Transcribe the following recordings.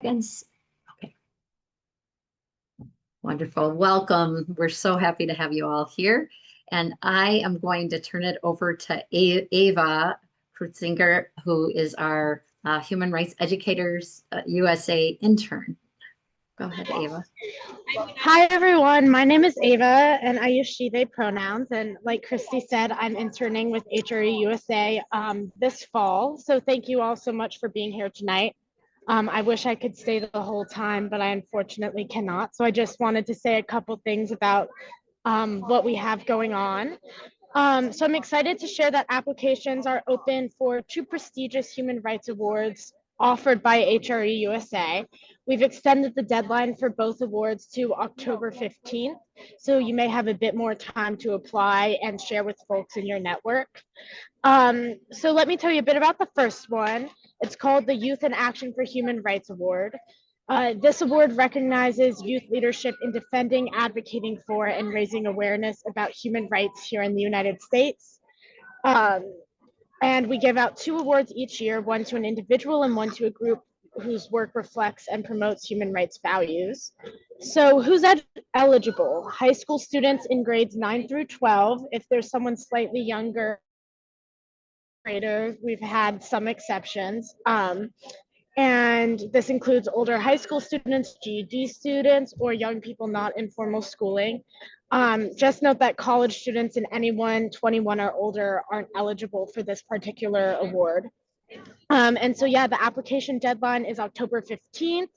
Yes. Okay. Wonderful. Welcome. We're so happy to have you all here. And I am going to turn it over to Ava Krutzinger, who is our Human Rights Educators USA intern. Go ahead, Ava. Hi, everyone. My name is Ava, and I use she, they pronouns. And like Christy said, I'm interning with HRE USA this fall. So thank you all so much for being here tonight. I wish I could stay the whole time, but I unfortunately cannot. So I just wanted to say a couple things about what we have going on. So I'm excited to share that applications are open for two prestigious human rights awards offered by HRE USA. We've extended the deadline for both awards to October 15th, so you may have a bit more time to apply and share with folks in your network. So let me tell you a bit about the first one. It's called the Youth in Action for Human Rights Award. This award recognizes youth leadership in defending, advocating for, and raising awareness about human rights here in the United States. Um, and we give out two awards each year, one to an individual and one to a group whose work reflects and promotes human rights values. So who's eligible? High school students in grades 9 through 12. If there's someone slightly younger, we've had some exceptions. And this includes older high school students, GED students, or young people not in formal schooling. Just note that college students and anyone 21 or older aren't eligible for this particular award. And so, yeah, the application deadline is October 15th,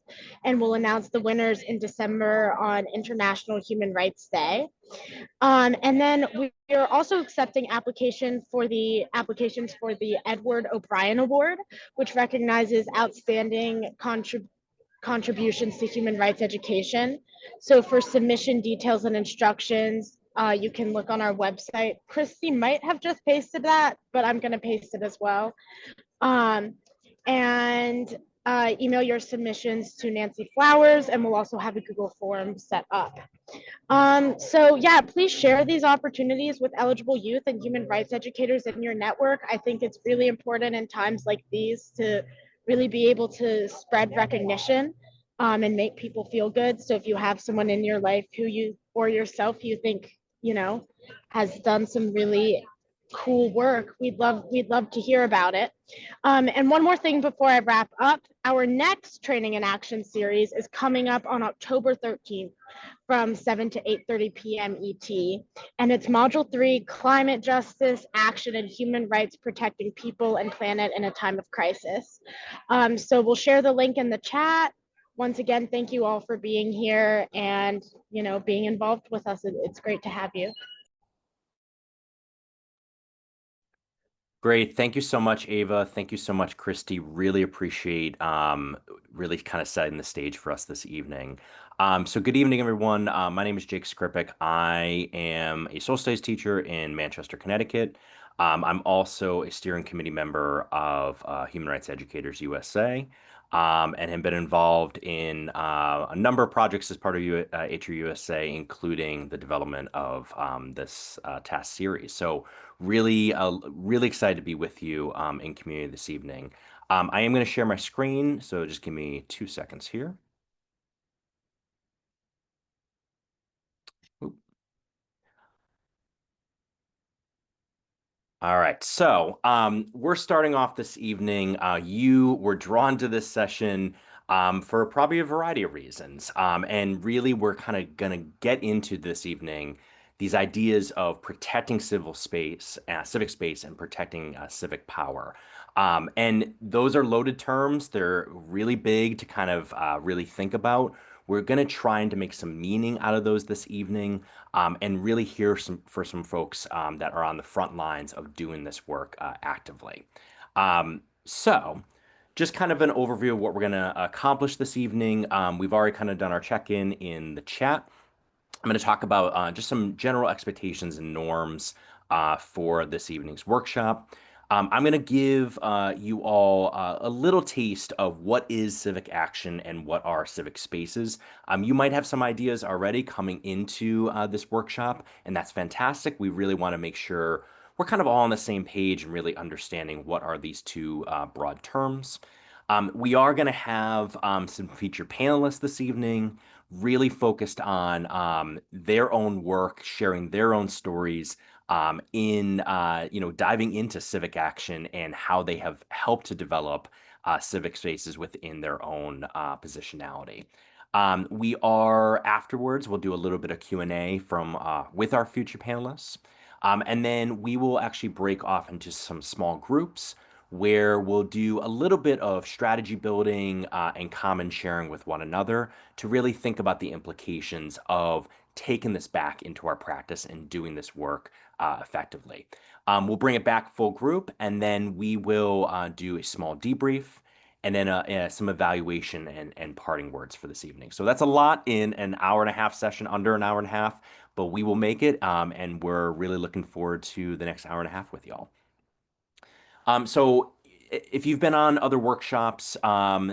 and we'll announce the winners in December on International Human Rights Day. And then we are also accepting applications for the Edward O'Brien Award, which recognizes outstanding contributions to human rights education. So for submission details and instructions, you can look on our website. Christy might have just pasted that, but I'm going to paste it as well. And email your submissions to Nancy Flowers, and we'll also have a Google form set up. So yeah, please share these opportunities with eligible youth and human rights educators in your network. I think it's really important in times like these to really be able to spread recognition and make people feel good. So if you have someone in your life who you or yourself you think, has done some really cool work, we'd love to hear about it. And one more thing before I wrap up, our next training and action series is coming up on October 13th from 7 to 8:30 p.m. ET. And it's Module 3, Climate Justice, Action, and Human Rights Protecting People and Planet in a Time of Crisis. So we'll share the link in the chat. Once again, thank you all for being here and, being involved with us. It's great to have you. Great. Thank you so much, Ava. Thank you so much, Christy. Really appreciate really kind of setting the stage for us this evening. So good evening, everyone. My name is Jake Skripek. I am a social studies teacher in Manchester, Connecticut. I'm also a steering committee member of Human Rights Educators USA. And have been involved in a number of projects as part of HRUSA, including the development of this TAAS series. So really excited to be with you in community this evening. I am going to share my screen, so just give me 2 seconds here. Oop. All right, so we're starting off this evening. You were drawn to this session for probably a variety of reasons. And really, we're kind of going to get into this evening these ideas of protecting civic space, and protecting civic power. And those are loaded terms. They're really big to kind of really think about. We're going to try to make some meaning out of those this evening and really hear for some folks that are on the front lines of doing this work actively. So just kind of an overview of what we're going to accomplish this evening. We've already kind of done our check-in in the chat. I'm going to talk about just some general expectations and norms for this evening's workshop. I'm going to give you all a little taste of what is civic action and what are civic spaces. You might have some ideas already coming into this workshop, and that's fantastic. We really want to make sure we're kind of all on the same page and really understanding what are these two broad terms. We are going to have some featured panelists this evening, really focused on their own work, sharing their own stories, diving into civic action and how they have helped to develop civic spaces within their own positionality. We are afterwards, we'll do a little bit of Q&A from with our future panelists. And then we will actually break off into some small groups where we'll do a little bit of strategy building and common sharing with one another to really think about the implications of taking this back into our practice and doing this work effectively. We'll bring it back full group, and then we will do a small debrief and then some evaluation and parting words for this evening. So that's a lot in an hour and a half session, under an hour and a half, but we will make it, and we're really looking forward to the next hour and a half with y'all. So if you've been on other workshops,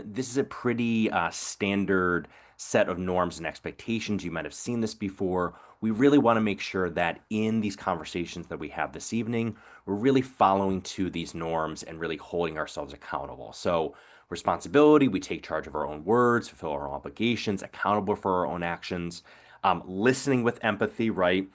this is a pretty standard set of norms and expectations. You might have seen this before. We really want to make sure that in these conversations that we have this evening, we're really following to these norms and really holding ourselves accountable. So responsibility, we take charge of our own words, fulfill our own obligations, accountable for our own actions, listening with empathy, right?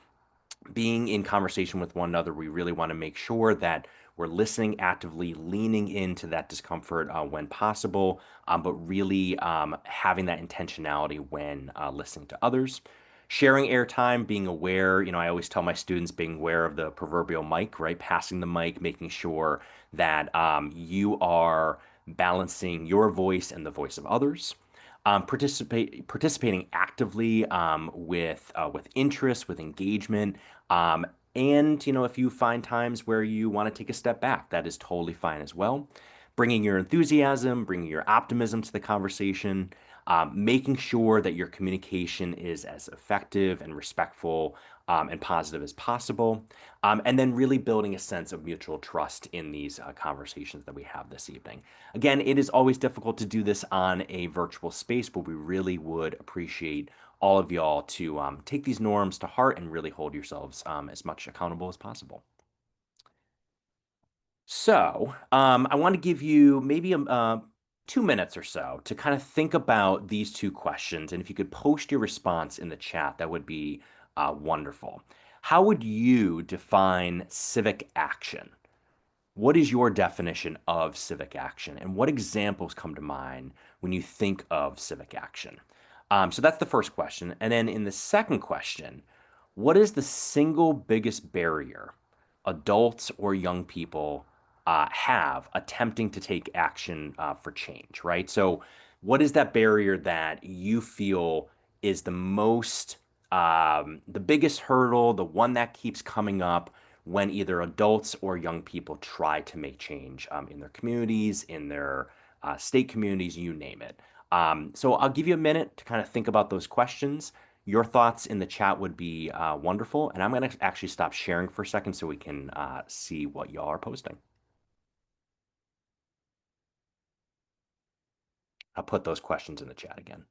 Being in conversation with one another, we really want to make sure that we're listening actively, leaning into that discomfort when possible, but really having that intentionality when listening to others. Sharing airtime, being aware, I always tell my students being aware of the proverbial mic, right? Passing the mic, making sure that you are balancing your voice and the voice of others. Participating actively with interest, with engagement, and if you find times where you want to take a step back, that is totally fine as well. Bringing your enthusiasm, bringing your optimism to the conversation, making sure that your communication is as effective and respectful and positive as possible, and then really building a sense of mutual trust in these conversations that we have this evening. Again, it is always difficult to do this on a virtual space, but we really would appreciate all of y'all to take these norms to heart and really hold yourselves as much accountable as possible. So I want to give you maybe 2 minutes or so to kind of think about these two questions. And if you could post your response in the chat, that would be wonderful. How would you define civic action? What is your definition of civic action, and what examples come to mind when you think of civic action? So that's the first question. And then in the second question, what is the single biggest barrier adults or young people have attempting to take action for change, right? So what is that barrier that you feel is the biggest hurdle, the one that keeps coming up when either adults or young people try to make change in their communities, in their state communities, you name it. So I'll give you a minute to kind of think about those questions. Your thoughts in the chat would be wonderful. And I'm going to actually stop sharing for a second so we can see what y'all are posting. I'll put those questions in the chat again.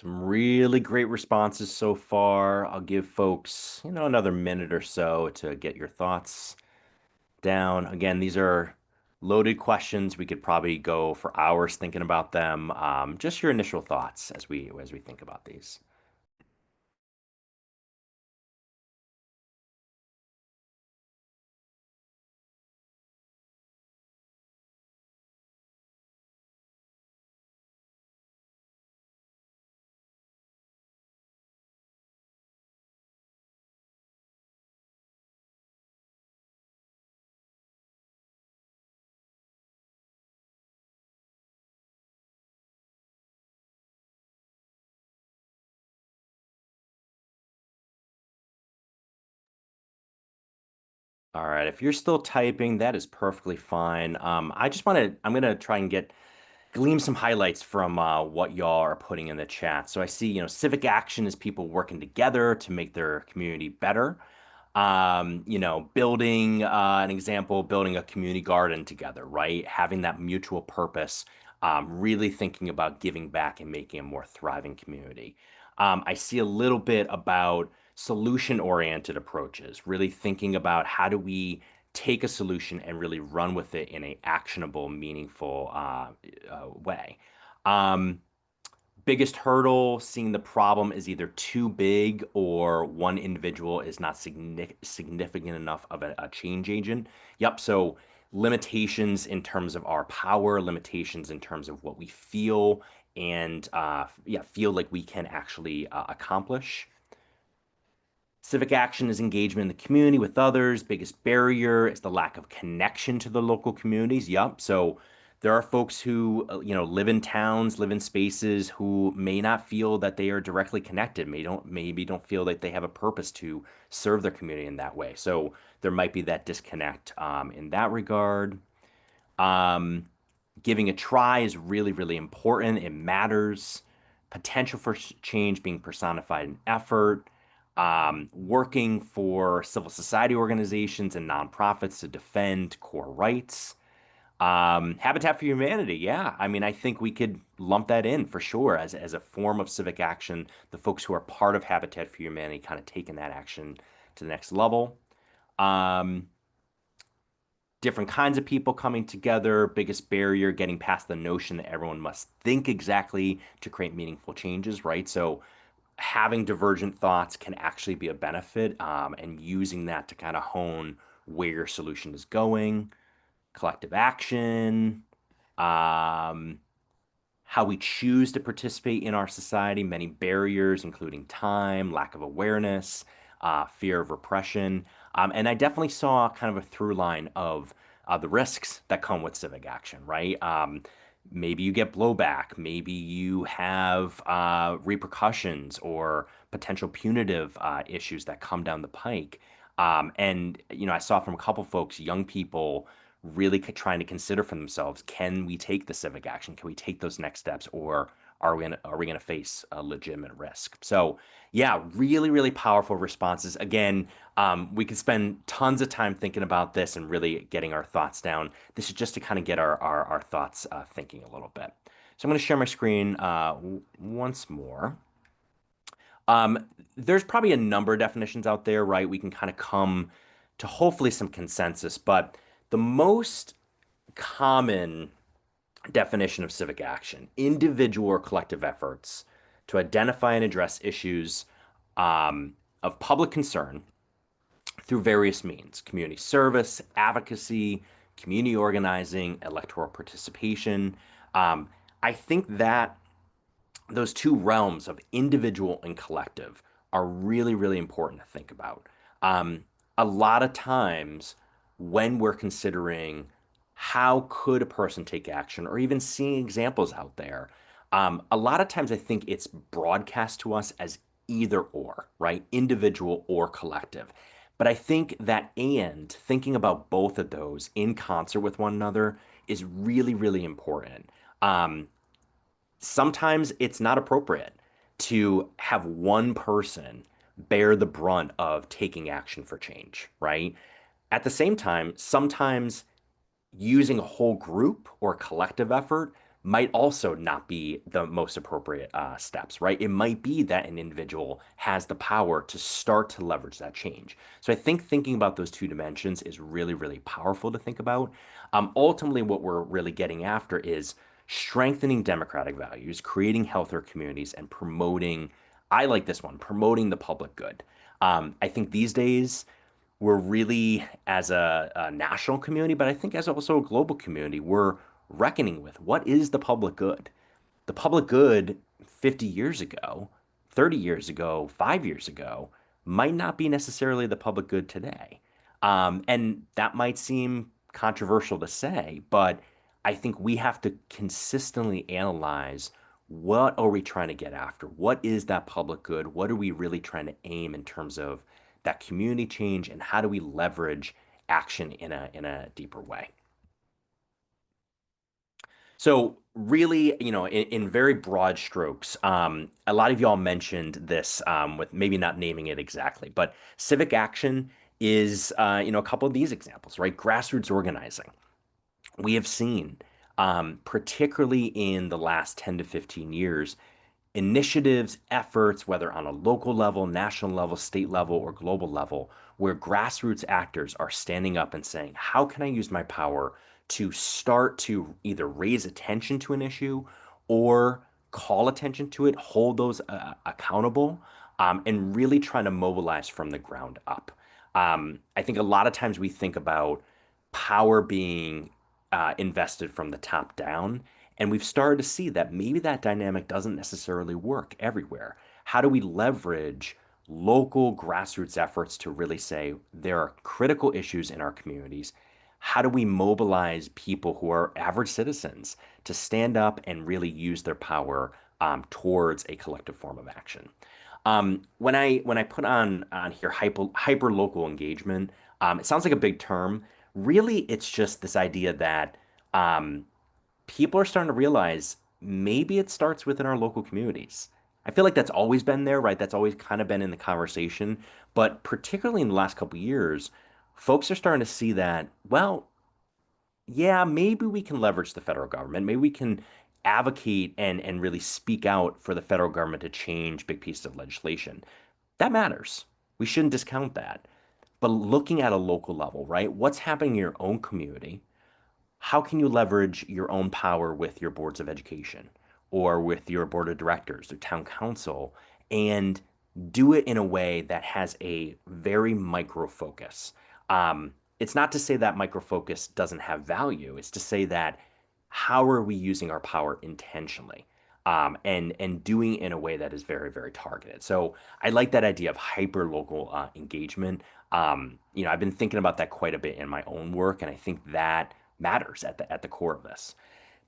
Some really great responses so far. I'll give folks, another minute or so to get your thoughts down. Again, these are loaded questions. We could probably go for hours thinking about them. Just your initial thoughts as we think about these. All right, if you're still typing, that is perfectly fine. I'm gonna try and glean some highlights from what y'all are putting in the chat. So I see, civic action is people working together to make their community better. Building an example, building a community garden together, right? Having that mutual purpose, really thinking about giving back and making a more thriving community. I see a little bit about solution-oriented approaches, really thinking about how do we take a solution and really run with it in a actionable, meaningful way. Um, Biggest hurdle, seeing the problem is either too big or one individual is not significant enough of a change agent. Yep. So limitations in terms of our power, limitations in terms of what we feel and yeah, feel like we can actually accomplish. Civic action is engagement in the community with others. Biggest barrier is the lack of connection to the local communities. Yup. So there are folks who, live in towns, live in spaces who may not feel that they are directly connected, maybe don't feel like they have a purpose to serve their community in that way. So there might be that disconnect in that regard. Um, Giving a try is really, really important. It matters. Potential for change being personified in effort. Working for civil society organizations and nonprofits to defend core rights. Habitat for Humanity, yeah. I mean, I think we could lump that in for sure as a form of civic action. The folks who are part of Habitat for Humanity kind of taking that action to the next level. Um, Different kinds of people coming together, biggest barrier, getting past the notion that everyone must think exactly to create meaningful changes, right? So having divergent thoughts can actually be a benefit, and using that to kind of hone where your solution is going. Collective action, um, how we choose to participate in our society, many barriers, including time, lack of awareness, fear of repression. And I definitely saw kind of a through line of the risks that come with civic action, right? Maybe you get blowback, maybe you have repercussions or potential punitive issues that come down the pike. And, I saw from a couple folks, young people really trying to consider for themselves, can we take the civic action? Can we take those next steps, or are we gonna face a legitimate risk? So yeah, really, really powerful responses. Again, we could spend tons of time thinking about this and really getting our thoughts down. This is just to kind of get our thoughts thinking a little bit. So I'm going to share my screen once more. Um, there's probably a number of definitions out there, right? We can kind of come to hopefully some consensus, but the most common definition of civic action, individual or collective efforts to identify and address issues of public concern through various means: community service, advocacy, community organizing, electoral participation. Um, I think that those two realms of individual and collective are really, really important to think about. Um, a lot of times when we're considering how could a person take action or even seeing examples out there, a lot of times I think it's broadcast to us as either or, right? Individual or collective. But I think that and thinking about both of those in concert with one another is really, really important. Sometimes it's not appropriate to have one person bear the brunt of taking action for change, right? At the same time, sometimes using a whole group or collective effort might also not be the most appropriate steps, right? It might be that an individual has the power to start to leverage that change. So I think thinking about those two dimensions is really, really powerful to think about. Ultimately, what we're really getting after is strengthening democratic values, creating healthier communities, and promoting, I like this one, promoting the public good. I think these days, we're really, as a national community, but I think as also a global community, we're reckoning with what is the public good. The public good 50 years ago, 30 years ago, 5 years ago might not be necessarily the public good today. And that might seem controversial to say, but I think we have to consistently analyze what are we trying to get after? What is that public good? What are we really trying to aim in terms of that community change, and how do we leverage action in a deeper way? So really, in very broad strokes, a lot of y'all mentioned this with maybe not naming it exactly, but civic action is, a couple of these examples, right? Grassroots organizing. We have seen, particularly in the last 10 to 15 years, initiatives, efforts, whether on a local level, national level, state level, or global level, where grassroots actors are standing up and saying, how can I use my power to start to either raise attention to an issue or call attention to it, hold those accountable, and really trying to mobilize from the ground up. I think a lot of times we think about power being invested from the top down. And we've started to see that maybe that dynamic doesn't necessarily work everywhere. How do we leverage local grassroots efforts to really say there are critical issues in our communities? How do we mobilize people who are average citizens to stand up and really use their power towards a collective form of action? When I put on here hyper local engagement, it sounds like a big term. Really, it's just this idea that um, people are starting to realize maybe it starts within our local communities. I feel like that's always been there, right? That's always kind of been in the conversation. But particularly in the last couple of years, folks are starting to see that, well, yeah, maybe we can leverage the federal government. Maybe we can advocate and really speak out for the federal government to change big pieces of legislation. That matters. We shouldn't discount that. But looking at a local level, right? What's happening in your own community? How can you leverage your own power with your boards of education or with your board of directors or town council and do it in a way that has a very micro focus? It's not to say that micro focus doesn't have value. It's to say that how are we using our power intentionally? And doing it in a way that is very, very targeted. So I like that idea of hyper local engagement. I've been thinking about that quite a bit in my own work, and I think that matters at the core of this.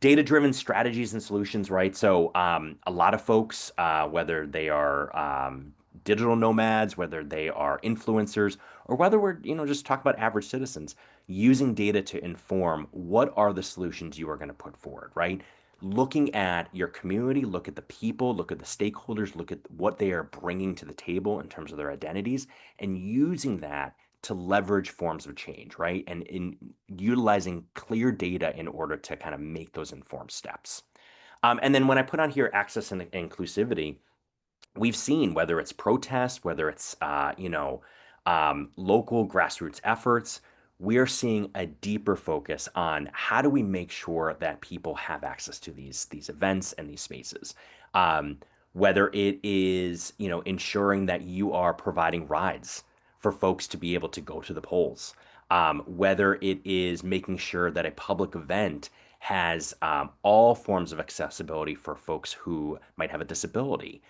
Data-driven strategies and solutions, right? So a lot of folks, whether they are digital nomads, whether they are influencers, or whether we're just talking about average citizens, using data to inform what are the solutions you are going to put forward, right? Looking at your community, look at the people, look at the stakeholders, look at what they are bringing to the table in terms of their identities, and using that to leverage forms of change, right? And in utilizing clear data in order to kind of make those informed steps. And then when I put on here access and inclusivity, we've seen whether it's protests, whether it's local grassroots efforts, we're seeing a deeper focus on how do we make sure that people have access to these events and these spaces. Whether it is ensuring that you are providing rides for folks to be able to go to the polls, whether it is making sure that a public event has all forms of accessibility for folks who might have a disability.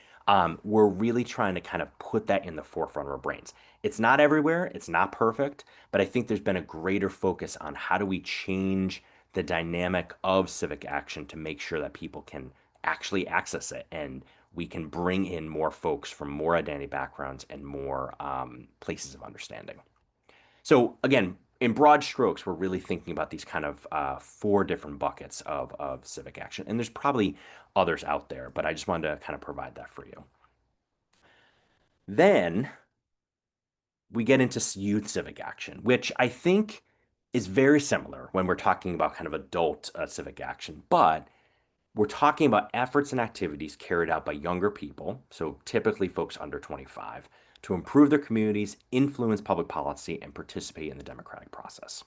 We're really trying to kind of put that in the forefront of our brains. It's not everywhere, it's not perfect, but I think there's been a greater focus on how do we change the dynamic of civic action to make sure that people can actually access it and we can bring in more folks from more identity backgrounds and more places of understanding. So again, in broad strokes, we're really thinking about these kind of four different buckets of civic action. And there's probably others out there, but I just wanted to kind of provide that for you. Then we get into youth civic action, which I think is very similar when we're talking about kind of adult civic action, but we're talking about efforts and activities carried out by younger people, so typically folks under 25, to improve their communities, influence public policy, and participate in the democratic process.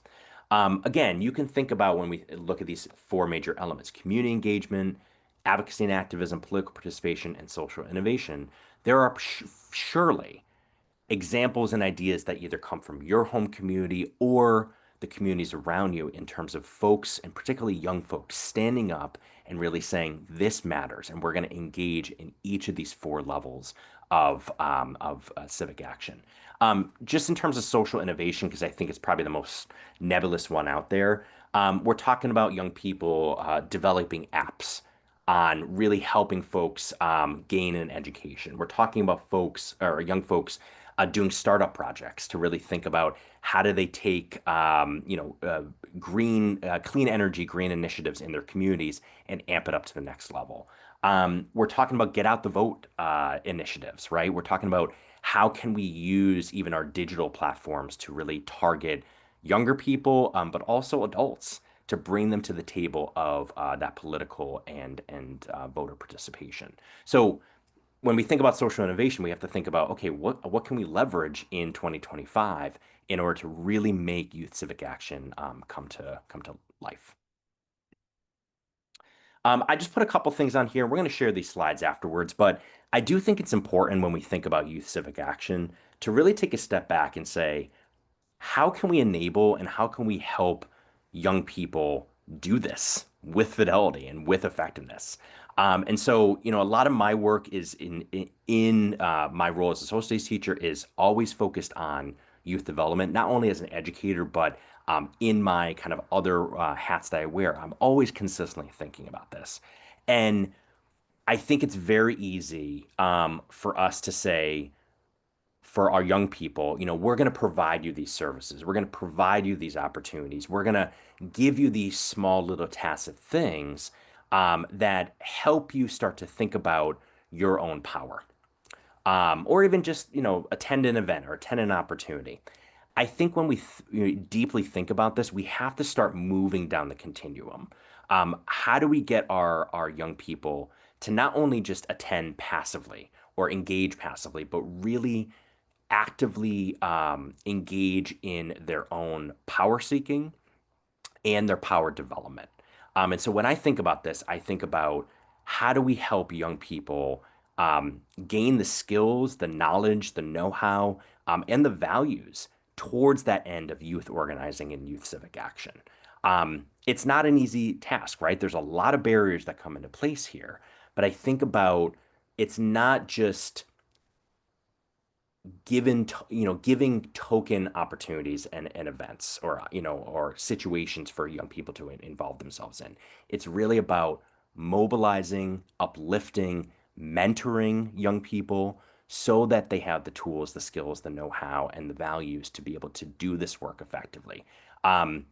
Again, you can think about when we look at these four major elements: community engagement, advocacy and activism, political participation, and social innovation. There are surely examples and ideas that either come from your home community or the communities around you in terms of folks, and particularly young folks, standing up and really saying this matters, and we're going to engage in each of these four levels of civic action. Just in terms of social innovation, because I think it's probably the most nebulous one out there, we're talking about young people developing apps on really helping folks gain an education. We're talking about folks or young folks doing startup projects to really think about how do they take clean energy, green initiatives in their communities and amp it up to the next level. We're talking about get out the vote initiatives, right? We're talking about how can we use even our digital platforms to really target younger people, but also adults to bring them to the table of that political and voter participation. So when we think about social innovation, we have to think about, okay, what can we leverage in 2025 in order to really make youth civic action come to life? I just put a couple things on here. We're going to share these slides afterwards, but I do think it's important when we think about youth civic action to really take a step back and say, how can we enable and how can we help young people do this with fidelity and with effectiveness? And so, a lot of my work is in my role as a social studies teacher is always focused on youth development, not only as an educator, but in my kind of other hats that I wear. I'm always consistently thinking about this. And I think it's very easy for us to say, for our young people, we're going to provide you these services. We're going to provide you these opportunities. We're going to give you these small little tacit things that help you start to think about your own power, or even just, attend an event or attend an opportunity. I think when we deeply think about this, we have to start moving down the continuum. How do we get our young people to not only just attend passively or engage passively, but really actively engage in their own power seeking and their power development? And so when I think about this, I think about how do we help young people gain the skills, the knowledge, the know-how, and the values towards that end of youth organizing and youth civic action. It's not an easy task, right? There's a lot of barriers that come into place here, but I think about it's not just giving token opportunities and events or situations for young people to involve themselves in. It's really about mobilizing, uplifting, mentoring young people so that they have the tools, the skills, the know-how, and the values to be able to do this work effectively. Um,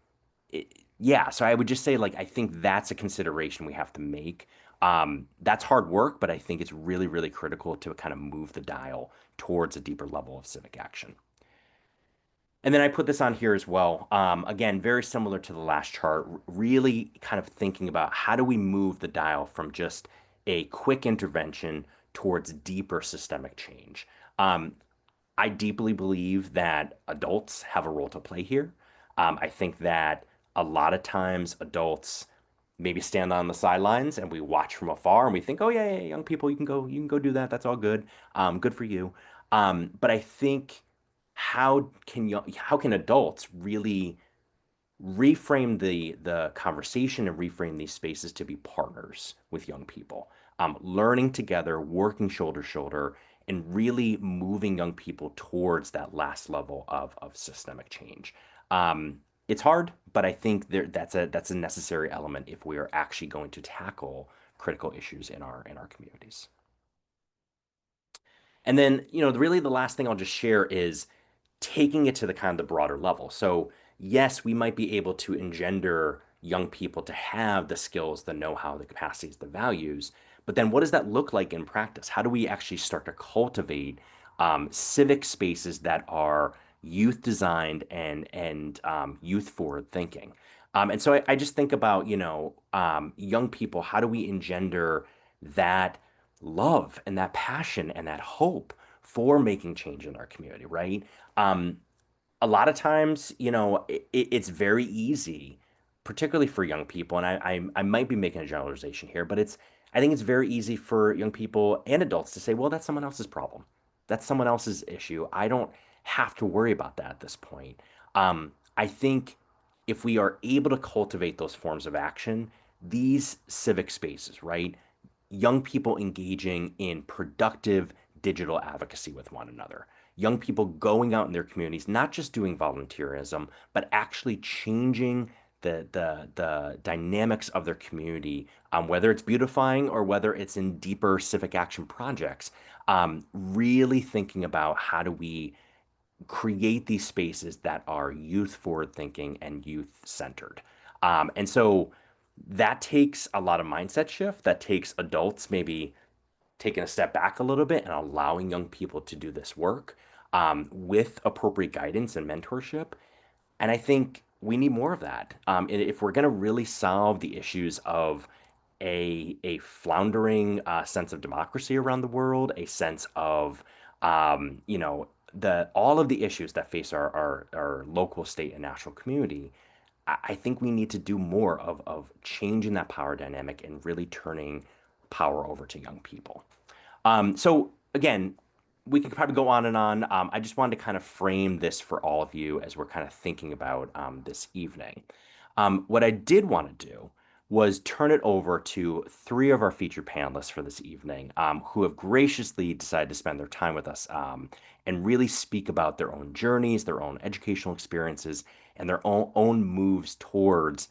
yeah, so I would just say, like, I think that's a consideration we have to make. That's hard work, but I think it's really, really critical to kind of move the dial towards a deeper level of civic action. And then I put this on here as well. Again, very similar to the last chart, really kind of thinking about how do we move the dial from just a quick intervention towards deeper systemic change. I deeply believe that adults have a role to play here. I think that a lot of times adults maybe stand on the sidelines and we watch from afar and we think, oh yeah, yeah, young people, you can go do that. That's all good. Good for you. But I think how can adults really reframe the conversation and reframe these spaces to be partners with young people, learning together, working shoulder to shoulder, and really moving young people towards that last level of systemic change. It's hard, but I think that's a necessary element if we are actually going to tackle critical issues in our communities. And then, really the last thing I'll just share is taking it to the kind of the broader level. So yes, we might be able to engender young people to have the skills, the know-how, the capacities, the values, but then what does that look like in practice? How do we actually start to cultivate civic spaces that are youth designed and youth forward thinking? And so I just think about, young people, how do we engender that love and that passion and that hope for making change in our community, right? Um, a lot of times, it's very easy, particularly for young people, and I might be making a generalization here, but I think it's very easy for young people and adults to say, well, that's someone else's problem. That's someone else's issue. I don't have to worry about that at this point. I think if we are able to cultivate those forms of action, these civic spaces, right? Young people engaging in productive digital advocacy with one another, young people going out in their communities, not just doing volunteerism, but actually changing the dynamics of their community, whether it's beautifying or whether it's in deeper civic action projects. Really thinking about how do we create these spaces that are youth forward thinking and youth centered. And so that takes a lot of mindset shift. That takes adults maybe taking a step back a little bit and allowing young people to do this work with appropriate guidance and mentorship. And I think we need more of that. If we're going to really solve the issues of a floundering sense of democracy around the world, a sense of the all of the issues that face our local, state, and national community, I think we need to do more of changing that power dynamic and really turning power over to young people. So again, we can probably go on and on. I just wanted to kind of frame this for all of you as we're kind of thinking about this evening. What I did want to do was turn it over to three of our featured panelists for this evening, who have graciously decided to spend their time with us and really speak about their own journeys, their own educational experiences, and their own moves towards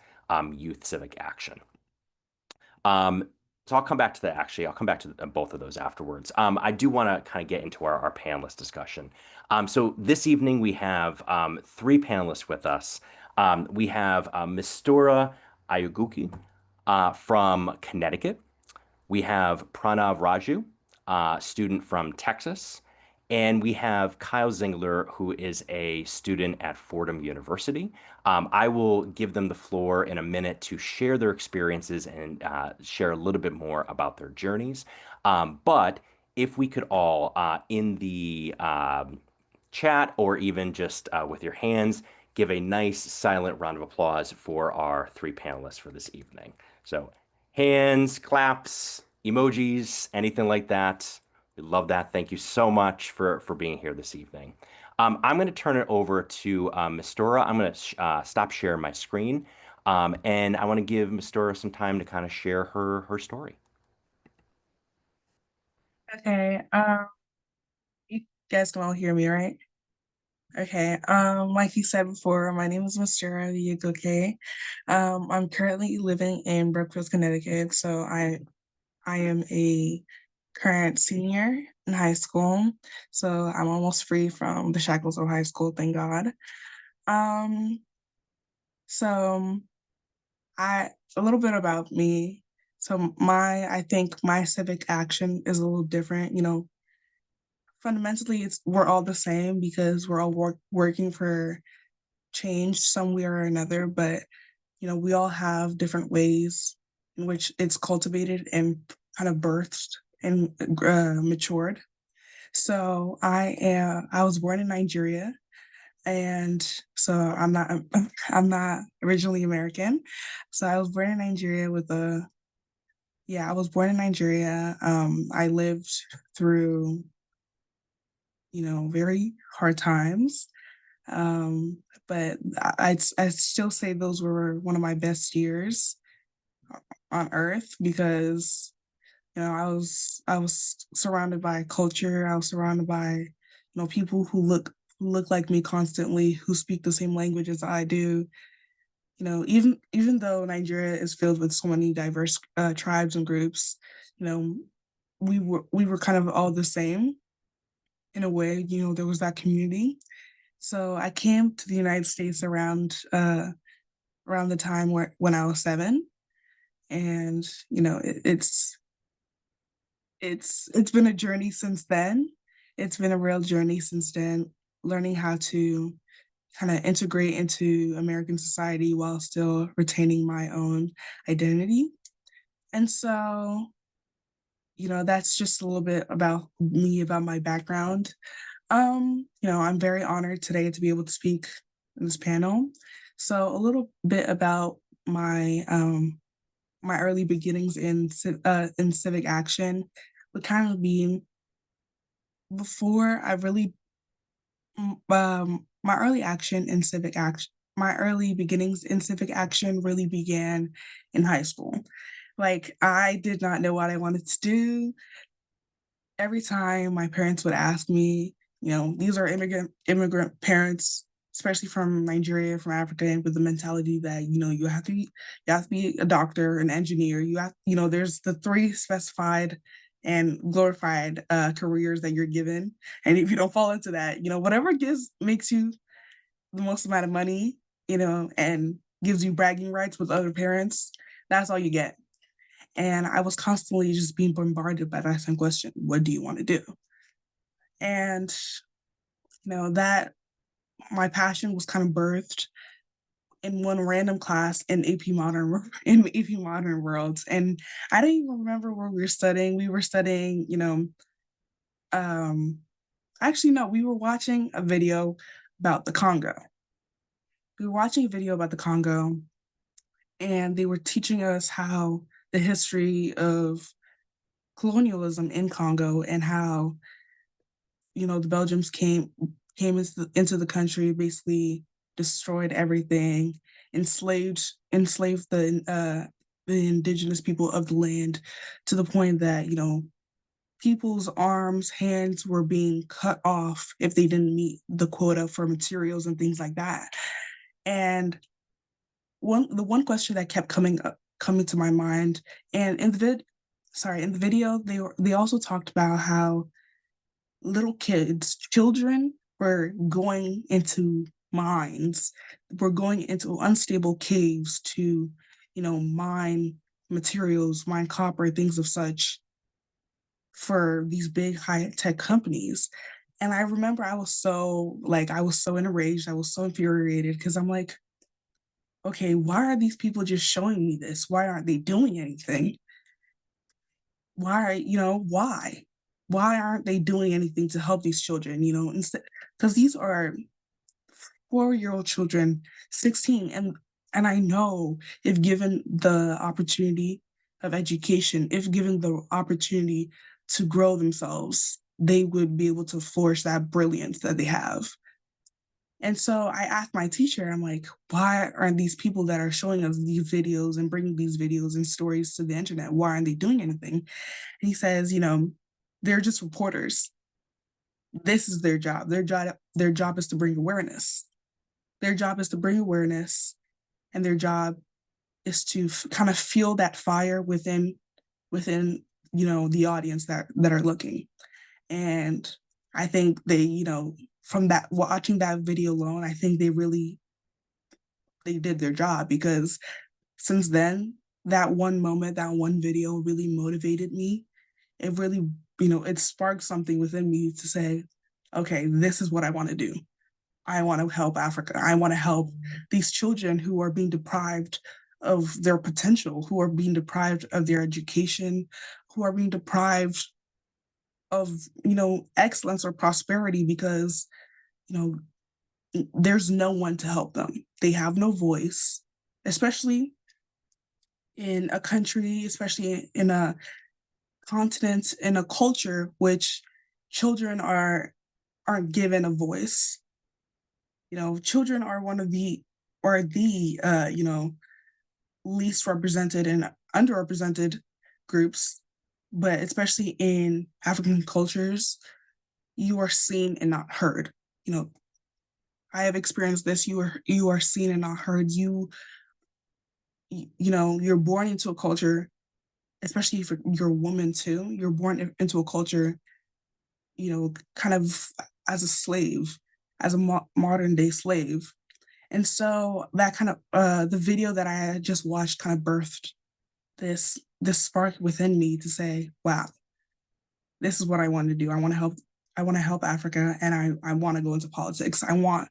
youth civic action. So I'll come back to that. Actually, I'll come back to both of those afterwards. I do want to kind of get into our panelist discussion. So this evening we have three panelists with us. We have Mistura Ayuguki from Connecticut. We have Pranav Raju, student from Texas. And we have Kyle Zingler, who is a student at Fordham University. I will give them the floor in a minute to share their experiences and share a little bit more about their journeys. But if we could all, in the chat or even just with your hands, give a nice silent round of applause for our three panelists for this evening. So hands, claps, emojis, anything like that. We love that. Thank you so much for being here this evening. I'm going to turn it over to Mistura. I'm going to stop sharing my screen, and I want to give Mistura some time to kind of share her story. Okay, you guys can all hear me, right? Okay, like you said before, my name is Mistura Yugoke. I'm currently living in Brookfield, Connecticut, so I am a current senior in high school, so I'm almost free from the shackles of high school, thank God. Um, so a little bit about me. So I think my civic action is a little different, fundamentally we're all the same because we're all working for change some way or another, but we all have different ways in which it's cultivated and kind of birthed and matured. So I was born in Nigeria, and so I'm not originally American. So I was born in Nigeria I was born in Nigeria. I lived through very hard times. But I'd still say those were one of my best years on earth because I was surrounded by culture. I was surrounded by people who look like me constantly, who speak the same language as I do. Even though Nigeria is filled with so many diverse tribes and groups, you know, we were kind of all the same in a way. There was that community. So I came to the United States around the time when I was 7, and it's been a journey since then. It's been a real journey since then, learning how to kind of integrate into American society while still retaining my own identity. And so, that's just a little bit about me, about my background. I'm very honored today to be able to speak in this panel. So a little bit about my early beginnings in civic action would kind of be before I really my early action in civic action my early beginnings in civic action really began in high school. Like, I did not know what I wanted to do. Every time my parents would ask me, these are immigrant parents, especially from Nigeria, from Africa, and with the mentality that, you have to be a doctor, an engineer. There's the three specified and glorified careers that you're given. And if you don't fall into that, whatever makes you the most amount of money, and gives you bragging rights with other parents, that's all you get. And I was constantly just being bombarded by that same question: what do you want to do? And that my passion was kind of birthed in one random class in AP Modern Worlds. And I don't even remember where we were studying. We were studying, actually no, we were watching a video about the Congo. We were watching a video about the Congo, and they were teaching us how the history of colonialism in Congo, and how the Belgians came into the country, basically destroyed everything, enslaved the indigenous people of the land, to the point that people's hands were being cut off if they didn't meet the quota for materials and things like that. And the one question that kept coming to my mind, and in the video, they also talked about how children were going into mines, were going into unstable caves to, mine materials, mine copper, things of such, for these big high-tech companies. And I remember I was so enraged, I was so infuriated, because I'm like, okay, why are these people just showing me this? Why aren't they doing anything? Why? Why aren't they doing anything to help these children? Instead, because these are 4-year-old children, 16, and I know, if given the opportunity of education, if given the opportunity to grow themselves, they would be able to forge that brilliance that they have. And so I asked my teacher, I'm like, why aren't these people that are showing us these videos and bringing these videos and stories to the internet, why aren't they doing anything? And he says, they're just reporters. This is their job. Their job is to bring awareness. Their job is to bring awareness, and their job is to kind of feel that fire within the audience that are looking. And I think they, from that, watching that video alone, I think they did their job, because since then, that one moment, that one video really motivated me. It really, it sparked something within me to say, okay, this is what I want to do. I want to help Africa. I want to help these children who are being deprived of their potential, who are being deprived of their education, who are being deprived of, excellence or prosperity, because, there's no one to help them. They have no voice, especially in a country, especially in a continent, in a culture which children aren't given a voice. Children are one of the least represented and underrepresented groups, but especially in African cultures, you are seen and not heard. I have experienced this. You are seen and not heard. You're born into a culture, especially if you're a woman too. You're born into a culture, kind of as a slave, as a modern day slave. And so that kind of the video that I had just watched kind of birthed this spark within me to say, wow, this is what I want to do. I want to help Africa, and I want to go into politics. I want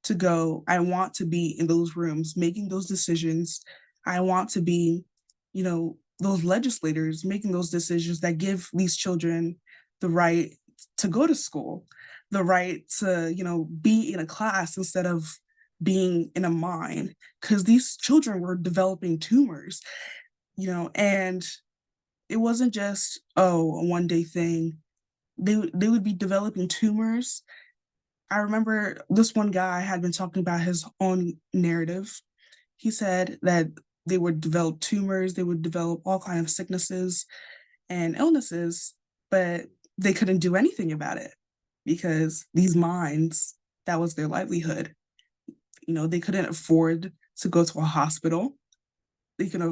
to go. I want to be in those rooms making those decisions. I want to be, those legislators making those decisions that give these children the right to go to school, the right to, be in a class instead of being in a mine, because these children were developing tumors, and it wasn't just, a one day thing. They would be developing tumors. I remember this one guy had been talking about his own narrative. He said that they would develop tumors, they would develop all kinds of sicknesses and illnesses, but they couldn't do anything about it because these mines, that was their livelihood. They couldn't afford to go to a hospital. They could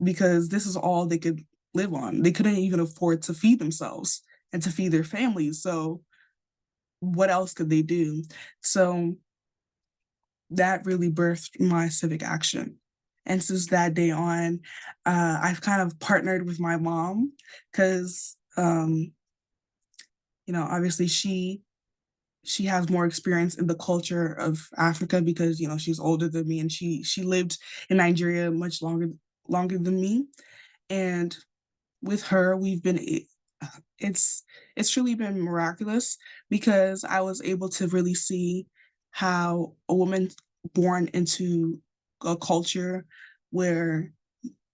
because this is all they could live on. They couldn't even afford to feed themselves and to feed their families. So what else could they do? So that really birthed my civic action. And since that day on, I've kind of partnered with my mom because, obviously she has more experience in the culture of Africa because, she's older than me and she lived in Nigeria much longer than me. And with her, it's truly been miraculous because I was able to really see how a woman born into a culture where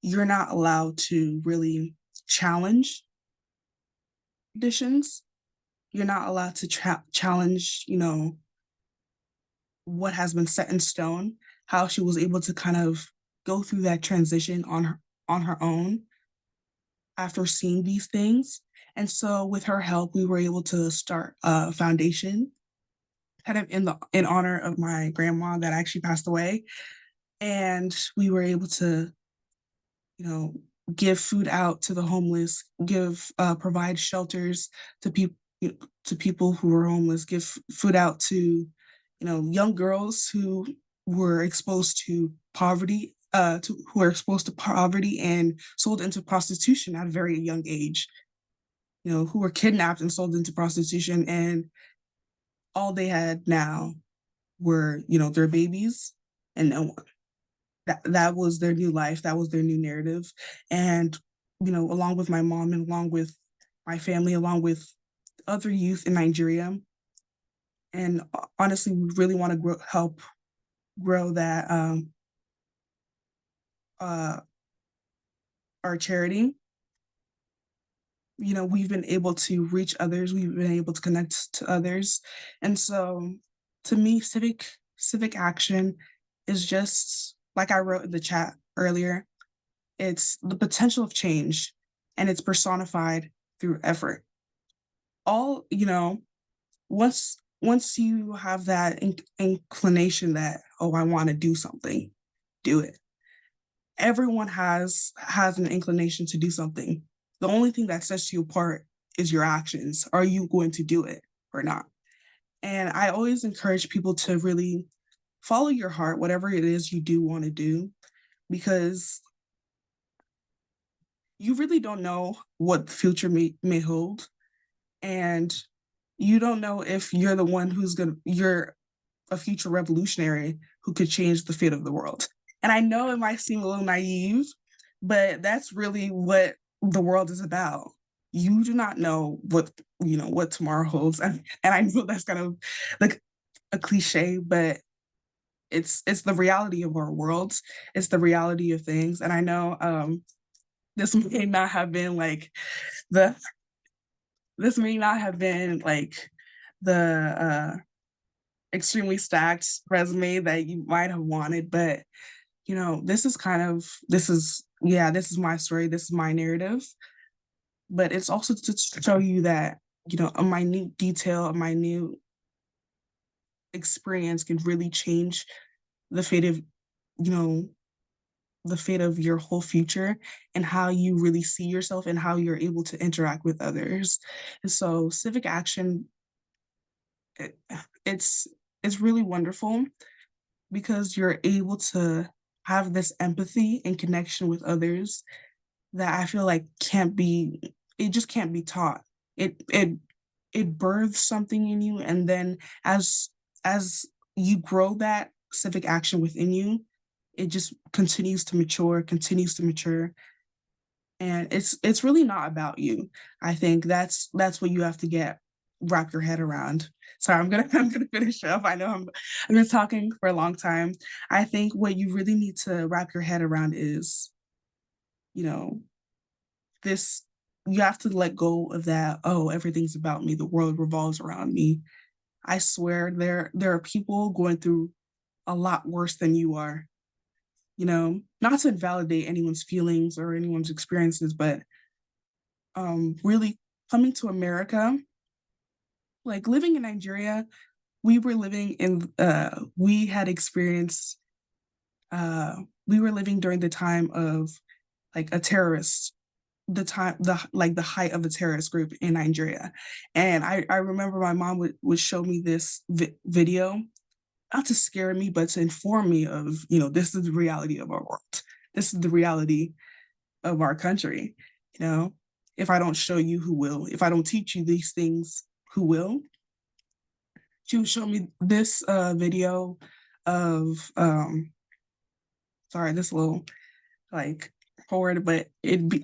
you're not allowed to really challenge traditions. You're not allowed to challenge, what has been set in stone, how she was able to kind of go through that transition on her own after seeing these things. And so with her help, we were able to start a foundation kind of in honor of my grandma that actually passed away. And we were able to, give food out to the homeless, provide shelters to people who were homeless, give food out to, young girls who were exposed to poverty, who are exposed to poverty and sold into prostitution at a very young age, who were kidnapped and sold into prostitution, and all they had now were, their babies and no one. That was their new life. That was their new narrative. And, along with my mom and along with my family, along with other youth in Nigeria, and honestly, we really want to help grow that our charity. We've been able to reach others. We've been able to connect to others. And so to me, civic action is just, like I wrote in the chat earlier, it's the potential of change, and it's personified through effort. All, once you have that inclination that, oh, I want to do something, do it. Everyone has an inclination to do something. The only thing that sets you apart is your actions. Are you going to do it or not? And I always encourage people to really follow your heart, whatever it is you do want to do, because you really don't know what the future may hold. And you don't know if you're the one you're a future revolutionary who could change the fate of the world. And I know it might seem a little naive, but that's really what the world is about. You do not know what tomorrow holds. And I know that's kind of like a cliche, but it's the reality of our worlds. It's the reality of things. And I know this may not have been like the extremely stacked resume that you might have wanted, but this is my story, this is my narrative, but it's also to show you that a minute detail, a minute experience can really change the fate of your whole future, and how you really see yourself and how you're able to interact with others. And so civic action, it's really wonderful because you're able to have this empathy and connection with others that I feel like it just can't be taught. It births something in you, and then as you grow that civic action within you, it just continues to mature, and it's really not about you. I think that's what you have to wrap your head around. Sorry, I'm gonna finish up. I know I've been talking for a long time. I think what you really need to wrap your head around is, you know, this you have to let go of that, oh, everything's about me, the world revolves around me. I swear there are people going through a lot worse than you are, not to invalidate anyone's feelings or anyone's experiences, but really coming to America, like living in Nigeria, we had experienced, we were living during the time of like a terrorist, the height of a terrorist group in Nigeria. And I remember my mom would show me this video, not to scare me, but to inform me of, this is the reality of our world. This is the reality of our country. If I don't show you, who will? If I don't teach you these things, who will? She would show me this video of, sorry, this little like forward, but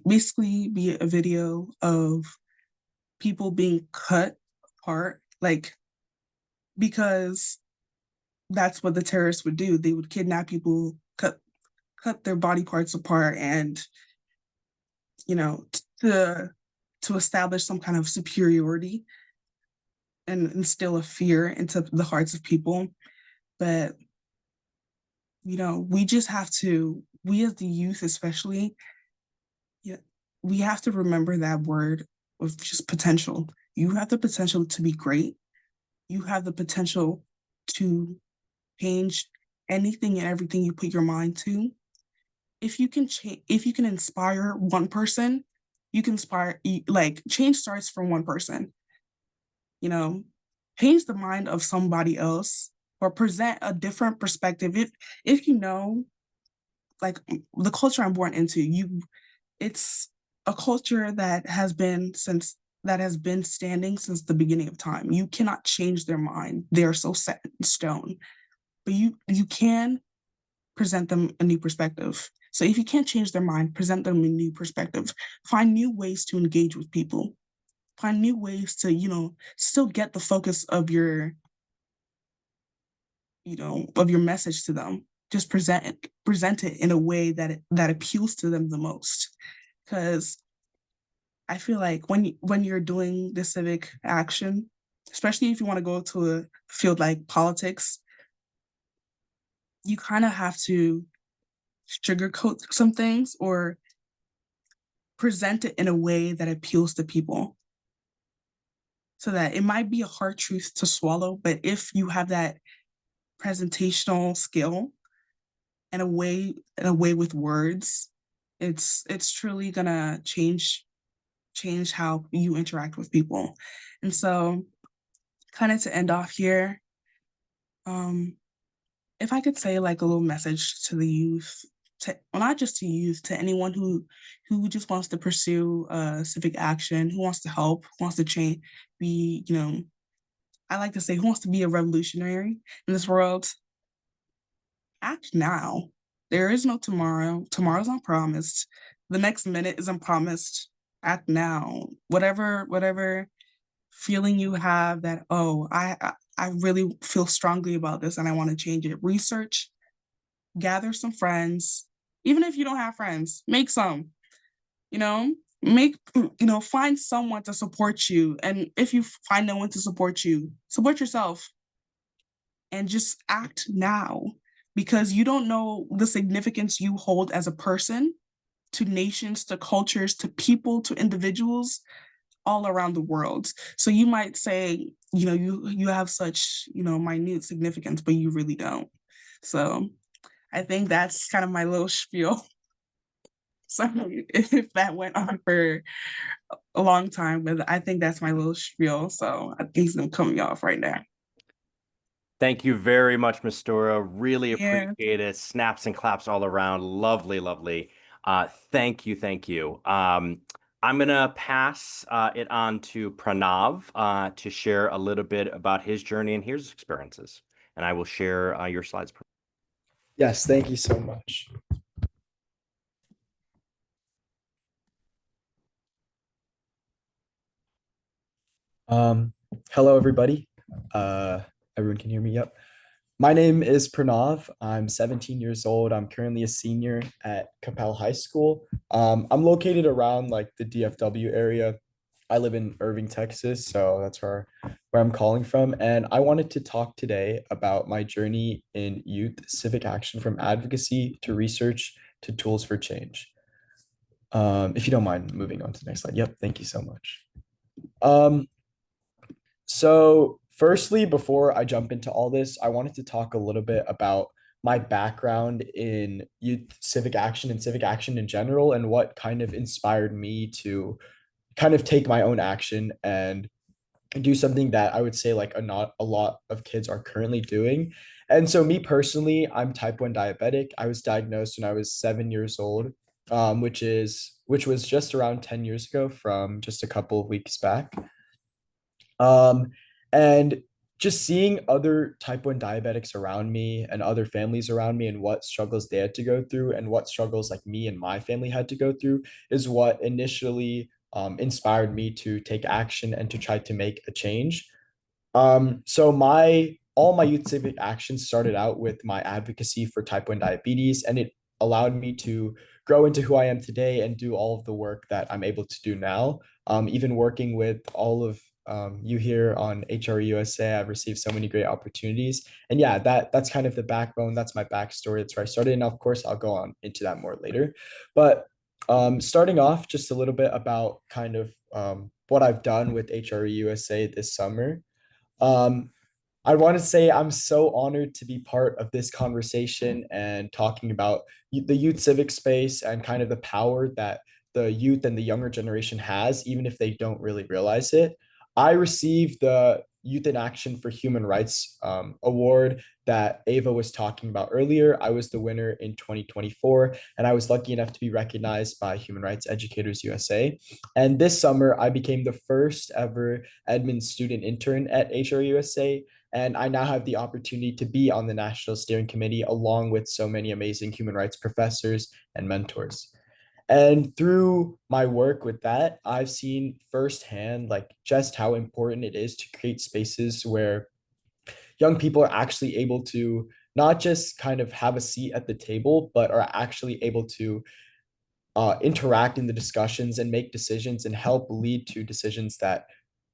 basically be a video of people being cut apart, like, because that's what the terrorists would do. They would kidnap people, cut their body parts apart, and to establish some kind of superiority and instill a fear into the hearts of people. But we just have to, we as the youth especially, we have to remember that word of just potential. You have the potential to be great. You have the potential to change anything and everything you put your mind to. If you can inspire one person, you can change starts from one person. Change the mind of somebody else or present a different perspective. If like the culture I'm born into, it's a culture that has been standing since the beginning of time. You cannot change their mind. They are so set in stone. But you can present them a new perspective. So if you can't change their mind, present them a new perspective. Find new ways to engage with people. Find new ways to, still get the focus of your message to them. Just present it in a way that appeals to them the most. Because I feel like when you're doing the civic action, especially if you want to go to a field like politics, you kind of have to sugarcoat some things or present it in a way that appeals to people. So that it might be a hard truth to swallow, but if you have that presentational skill and a way with words, it's truly gonna change how you interact with people. And so, kind of to end off here, if I could say like a little message to the youth, not just to youth, to anyone who just wants to pursue civic action, who wants to help, who wants to change, be, I like to say, who wants to be a revolutionary in this world, act now. There is no tomorrow. Tomorrow's not promised. The next minute isn't promised. Act now. Whatever feeling you have that, oh, I really feel strongly about this and I want to change it. Research, gather some friends. Even if you don't have friends, make some, find someone to support you. And if you find no one to support you, support yourself and just act now, because you don't know the significance you hold as a person to nations, to cultures, to people, to individuals all around the world. So you might say, you have such, minute significance, but you really don't. So I think that's kind of my little spiel. Sorry if that went on for a long time, but I think that's my little spiel. So I think I'm coming off right now. Thank you very much, Ms. Stora. Really Yeah. appreciate it. Snaps and claps all around. Lovely, lovely. Thank you, thank you. I'm gonna pass it on to Pranav to share a little bit about his journey and his experiences. and I will share your slides. Yes, thank you so much. Hello, everybody. Everyone can hear me? Yep. My name is Pranav. I'm 17 years old. I'm currently a senior at Capel High School. I'm located around like the DFW area. I live in Irving, Texas, so that's where I'm calling from. And I wanted to talk today about my journey in youth civic action, from advocacy to research to tools for change. If you don't mind moving on to the next slide. Yep, thank you so much. So firstly, before I jump into all this, I wanted to talk a little bit about my background in youth civic action and civic action in general, and what kind of inspired me to kind of take my own action and do something that I would say like not a lot of kids are currently doing. And so me personally, I'm type 1 diabetic. I was diagnosed when I was 7 years old, which was just around 10 years ago from just a couple of weeks back. And just seeing other type 1 diabetics around me and other families around me and what struggles they had to go through and what struggles like me and my family had to go through is what initially inspired me to take action and to try to make a change. So all my youth civic actions started out with my advocacy for type 1 diabetes, and it allowed me to grow into who I am today and do all of the work that I'm able to do now. Even working with all of you here on HRE USA, I've received so many great opportunities. And yeah, that's kind of the backbone. That's my backstory. That's where I started. And of course, I'll go on into that more later. But starting off, just a little bit about kind of what I've done with HRE USA this summer. I want to say I'm so honored to be part of this conversation and talking about the youth civic space and kind of the power that the youth and the younger generation has, even if they don't really realize it. I received the Youth in Action for Human Rights award that Ava was talking about earlier. I was the winner in 2024, and I was lucky enough to be recognized by Human Rights Educators USA. And this summer, I became the first ever Edmonds student intern at HRE USA. And I now have the opportunity to be on the National Steering Committee along with so many amazing human rights professors and mentors. And through my work with that, I've seen firsthand like just how important it is to create spaces where young people are actually able to not just kind of have a seat at the table, but are actually able to interact in the discussions and make decisions and help lead to decisions that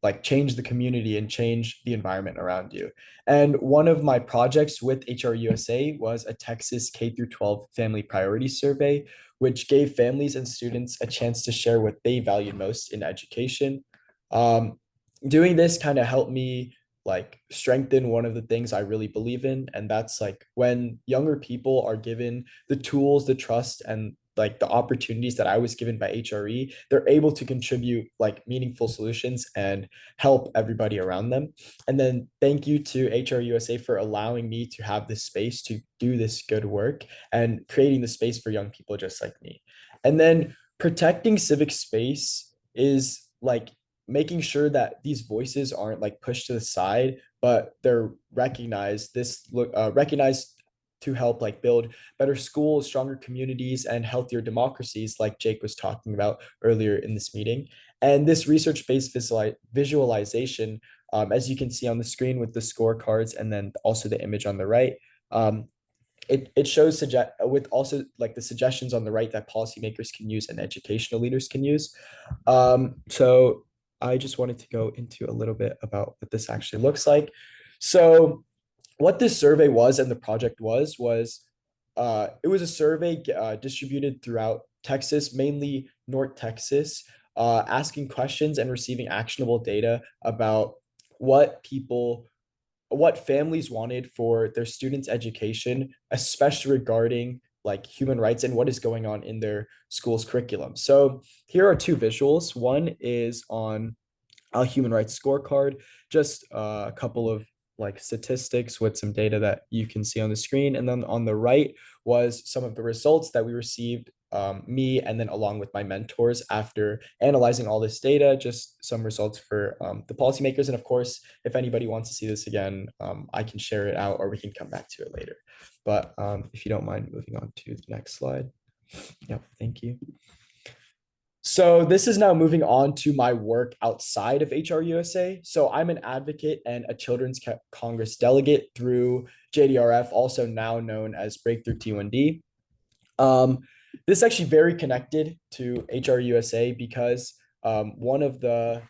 like change the community and change the environment around you. And one of my projects with HRUSA was a Texas K through 12 family priority survey, which gave families and students a chance to share what they valued most in education. Doing this kind of helped me like strengthen one of the things I really believe in, and that's like when younger people are given the tools, the trust, and like the opportunities that I was given by HRE, they're able to contribute like meaningful solutions and help everybody around them. And then thank you to HRE USA for allowing me to have this space to do this good work and creating the space for young people just like me. And then protecting civic space is like making sure that these voices aren't like pushed to the side, but they're recognized to help like build better schools, stronger communities, and healthier democracies, like Jake was talking about earlier in this meeting. And this research-based visualization, as you can see on the screen with the scorecards and then also the image on the right, it shows with also like the suggestions on the right that policymakers can use and educational leaders can use. So I just wanted to go into a little bit about what this actually looks like. So what this survey was and the project was it was a survey distributed throughout Texas, mainly North Texas, asking questions and receiving actionable data about what families wanted for their students' education, especially regarding like human rights and what is going on in their school's curriculum. So here are two visuals. One is on a human rights scorecard, just a couple of like statistics with some data that you can see on the screen. And then on the right was some of the results that we received me and then along with my mentors after analyzing all this data, just some results for the policymakers. And of course, if anybody wants to see this again, I can share it out or we can come back to it later. But if you don't mind moving on to the next slide. Yep, thank you. So this is now moving on to my work outside of HRUSA. So I'm an advocate and a Children's Congress delegate through JDRF, also now known as Breakthrough T1D. This is actually very connected to HRUSA because one of the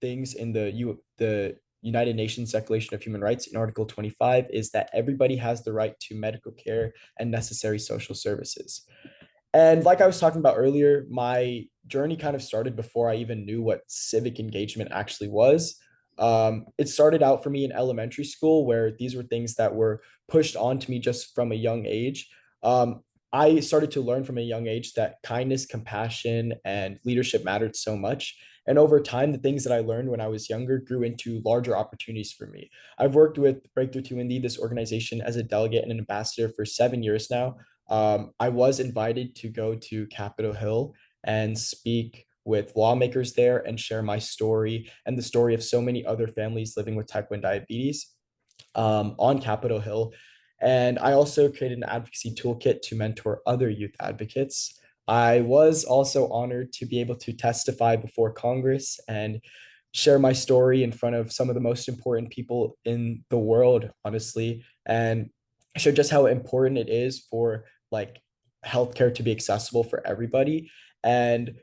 things in the United Nations Declaration of Human Rights in Article 25 is that everybody has the right to medical care and necessary social services. And like I was talking about earlier, my journey kind of started before I even knew what civic engagement actually was. It started out for me in elementary school, where these were things that were pushed onto me just from a young age. I started to learn from a young age that kindness, compassion, and leadership mattered so much. And over time, the things that I learned when I was younger grew into larger opportunities for me. I've worked with Breakthrough T1D, this organization, as a delegate and an ambassador for 7 years now. I was invited to go to Capitol Hill and speak with lawmakers there and share my story and the story of so many other families living with type 1 diabetes on Capitol Hill. And I also created an advocacy toolkit to mentor other youth advocates. I was also honored to be able to testify before Congress and share my story in front of some of the most important people in the world, honestly, and show just how important it is for like healthcare to be accessible for everybody. And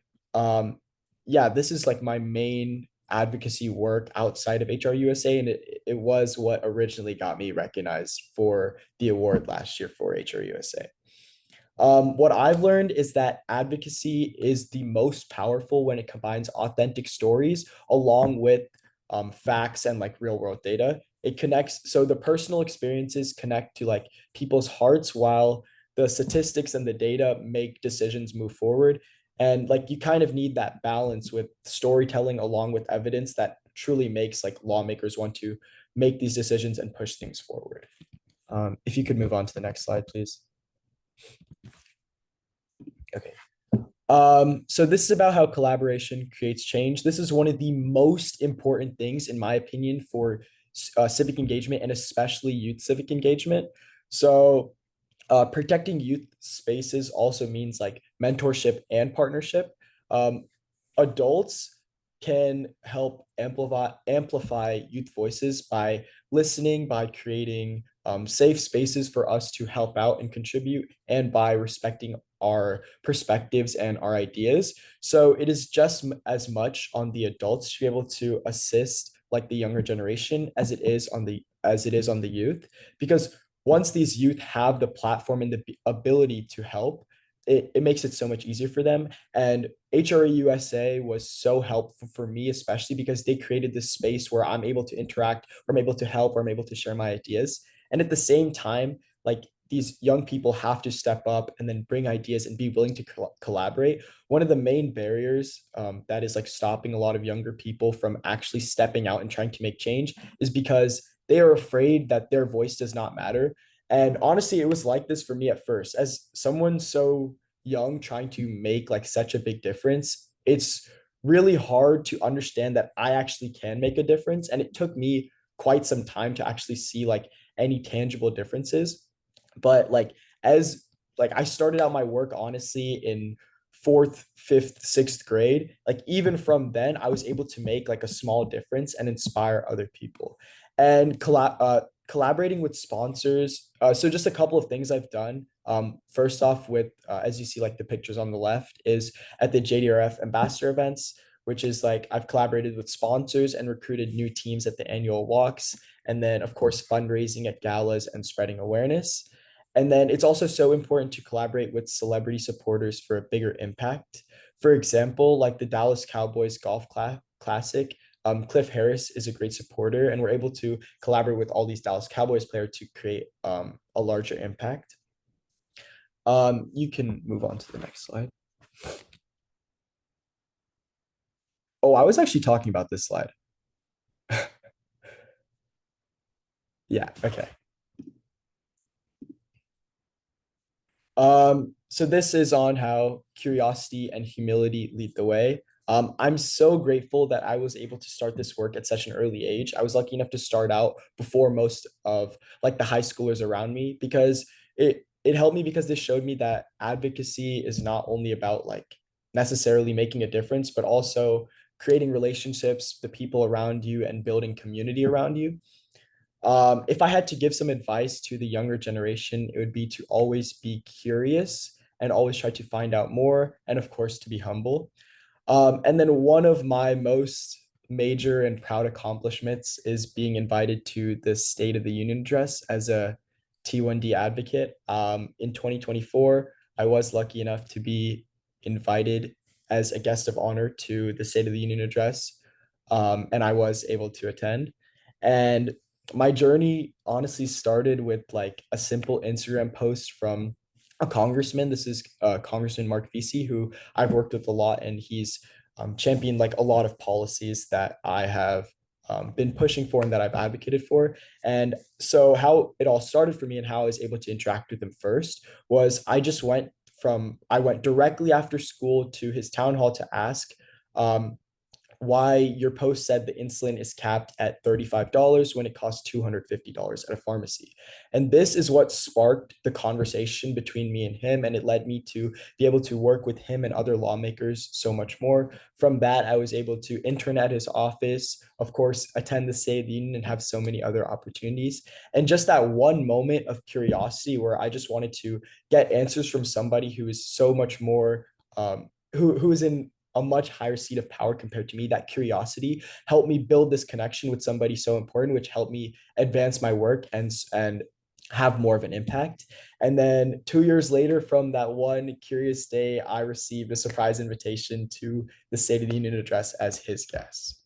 yeah, this is like my main advocacy work outside of HRUSA, and it was what originally got me recognized for the award last year for HRUSA. What I've learned is that advocacy is the most powerful when it combines authentic stories along with facts and like real world data. It connects, so the personal experiences connect to like people's hearts while the statistics and the data make decisions move forward. And like you kind of need that balance with storytelling along with evidence that truly makes like lawmakers want to make these decisions and push things forward. If you could move on to the next slide, please. Okay. So this is about how collaboration creates change. This is one of the most important things, in my opinion, for civic engagement and especially youth civic engagement. So protecting youth spaces also means like mentorship and partnership. Adults can help amplify youth voices by listening, by creating safe spaces for us to help out and contribute, and by respecting our perspectives and our ideas. So it is just as much on the adults to be able to assist like the younger generation as it is on the youth, because once these youth have the platform and the ability to help, it makes it so much easier for them. And HRUSA was so helpful for me, especially because they created this space where I'm able to interact, or I'm able to help, or I'm able to share my ideas. And at the same time, like these young people have to step up and then bring ideas and be willing to collaborate. One of the main barriers that is like stopping a lot of younger people from actually stepping out and trying to make change is because they are afraid that their voice does not matter. And honestly, it was like this for me at first. As someone so young trying to make like such a big difference, it's really hard to understand that I actually can make a difference. And it took me quite some time to actually see like any tangible differences. But like as like I started out my work honestly in fourth, fifth, sixth grade, like even from then I was able to make like a small difference and inspire other people. And collaborating with sponsors. So just a couple of things I've done. First off, with as you see like the pictures on the left, is at the JDRF ambassador events, which is like I've collaborated with sponsors and recruited new teams at the annual walks, and then of course fundraising at galas and spreading awareness. And then it's also so important to collaborate with celebrity supporters for a bigger impact. For example, like the Dallas Cowboys Golf Classic, Cliff Harris is a great supporter, and we're able to collaborate with all these Dallas Cowboys players to create a larger impact. You can move on to the next slide. Oh, I was actually talking about this slide. Yeah, okay. So this is on how curiosity and humility lead the way. I'm so grateful that I was able to start this work at such an early age. I was lucky enough to start out before most of like the high schoolers around me, because it helped me, because this showed me that advocacy is not only about like necessarily making a difference, but also creating relationships, the people around you, and building community around you. If I had to give some advice to the younger generation, it would be to always be curious and always try to find out more, and of course, to be humble. And then one of my most major and proud accomplishments is being invited to the State of the Union address as a T1D advocate. In 2024, I was lucky enough to be invited as a guest of honor to the State of the Union address, and I was able to attend. And my journey honestly started with like a simple Instagram post from a congressman. This is Congressman Mark Vesey, who I've worked with a lot, and he's championed like a lot of policies that I have been pushing for and that I've advocated for. And so, how it all started for me and how I was able to interact with him first was I went directly after school to his town hall to ask um, why your post said the insulin is capped at $35 when it costs $250 at a pharmacy. And this is what sparked the conversation between me and him. And it led me to be able to work with him and other lawmakers so much more. From that, I was able to intern at his office, of course, attend the State of the Union, and have so many other opportunities. And just that one moment of curiosity where I just wanted to get answers from somebody who is so much more, who is in a much higher seat of power compared to me. That curiosity helped me build this connection with somebody so important, which helped me advance my work and have more of an impact. And then 2 years later, from that one curious day, I received a surprise invitation to the State of the Union address as his guest.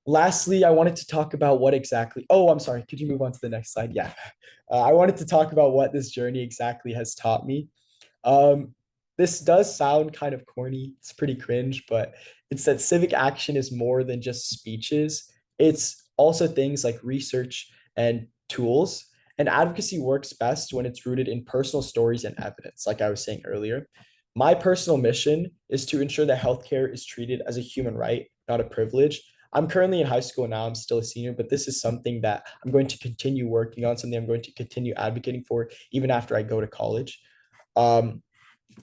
Lastly, I wanted to talk about what exactly, oh, I'm sorry, could you move on to the next slide? Yeah. I wanted to talk about what this journey exactly has taught me. Um, this does sound kind of corny. It's pretty cringe, but it's that civic action is more than just speeches. It's also things like research and tools. And advocacy works best when it's rooted in personal stories and evidence, like I was saying earlier. My personal mission is to ensure that healthcare is treated as a human right, not a privilege. I'm currently in high school now. I'm still a senior, but this is something that I'm going to continue working on, something I'm going to continue advocating for even after I go to college. Um,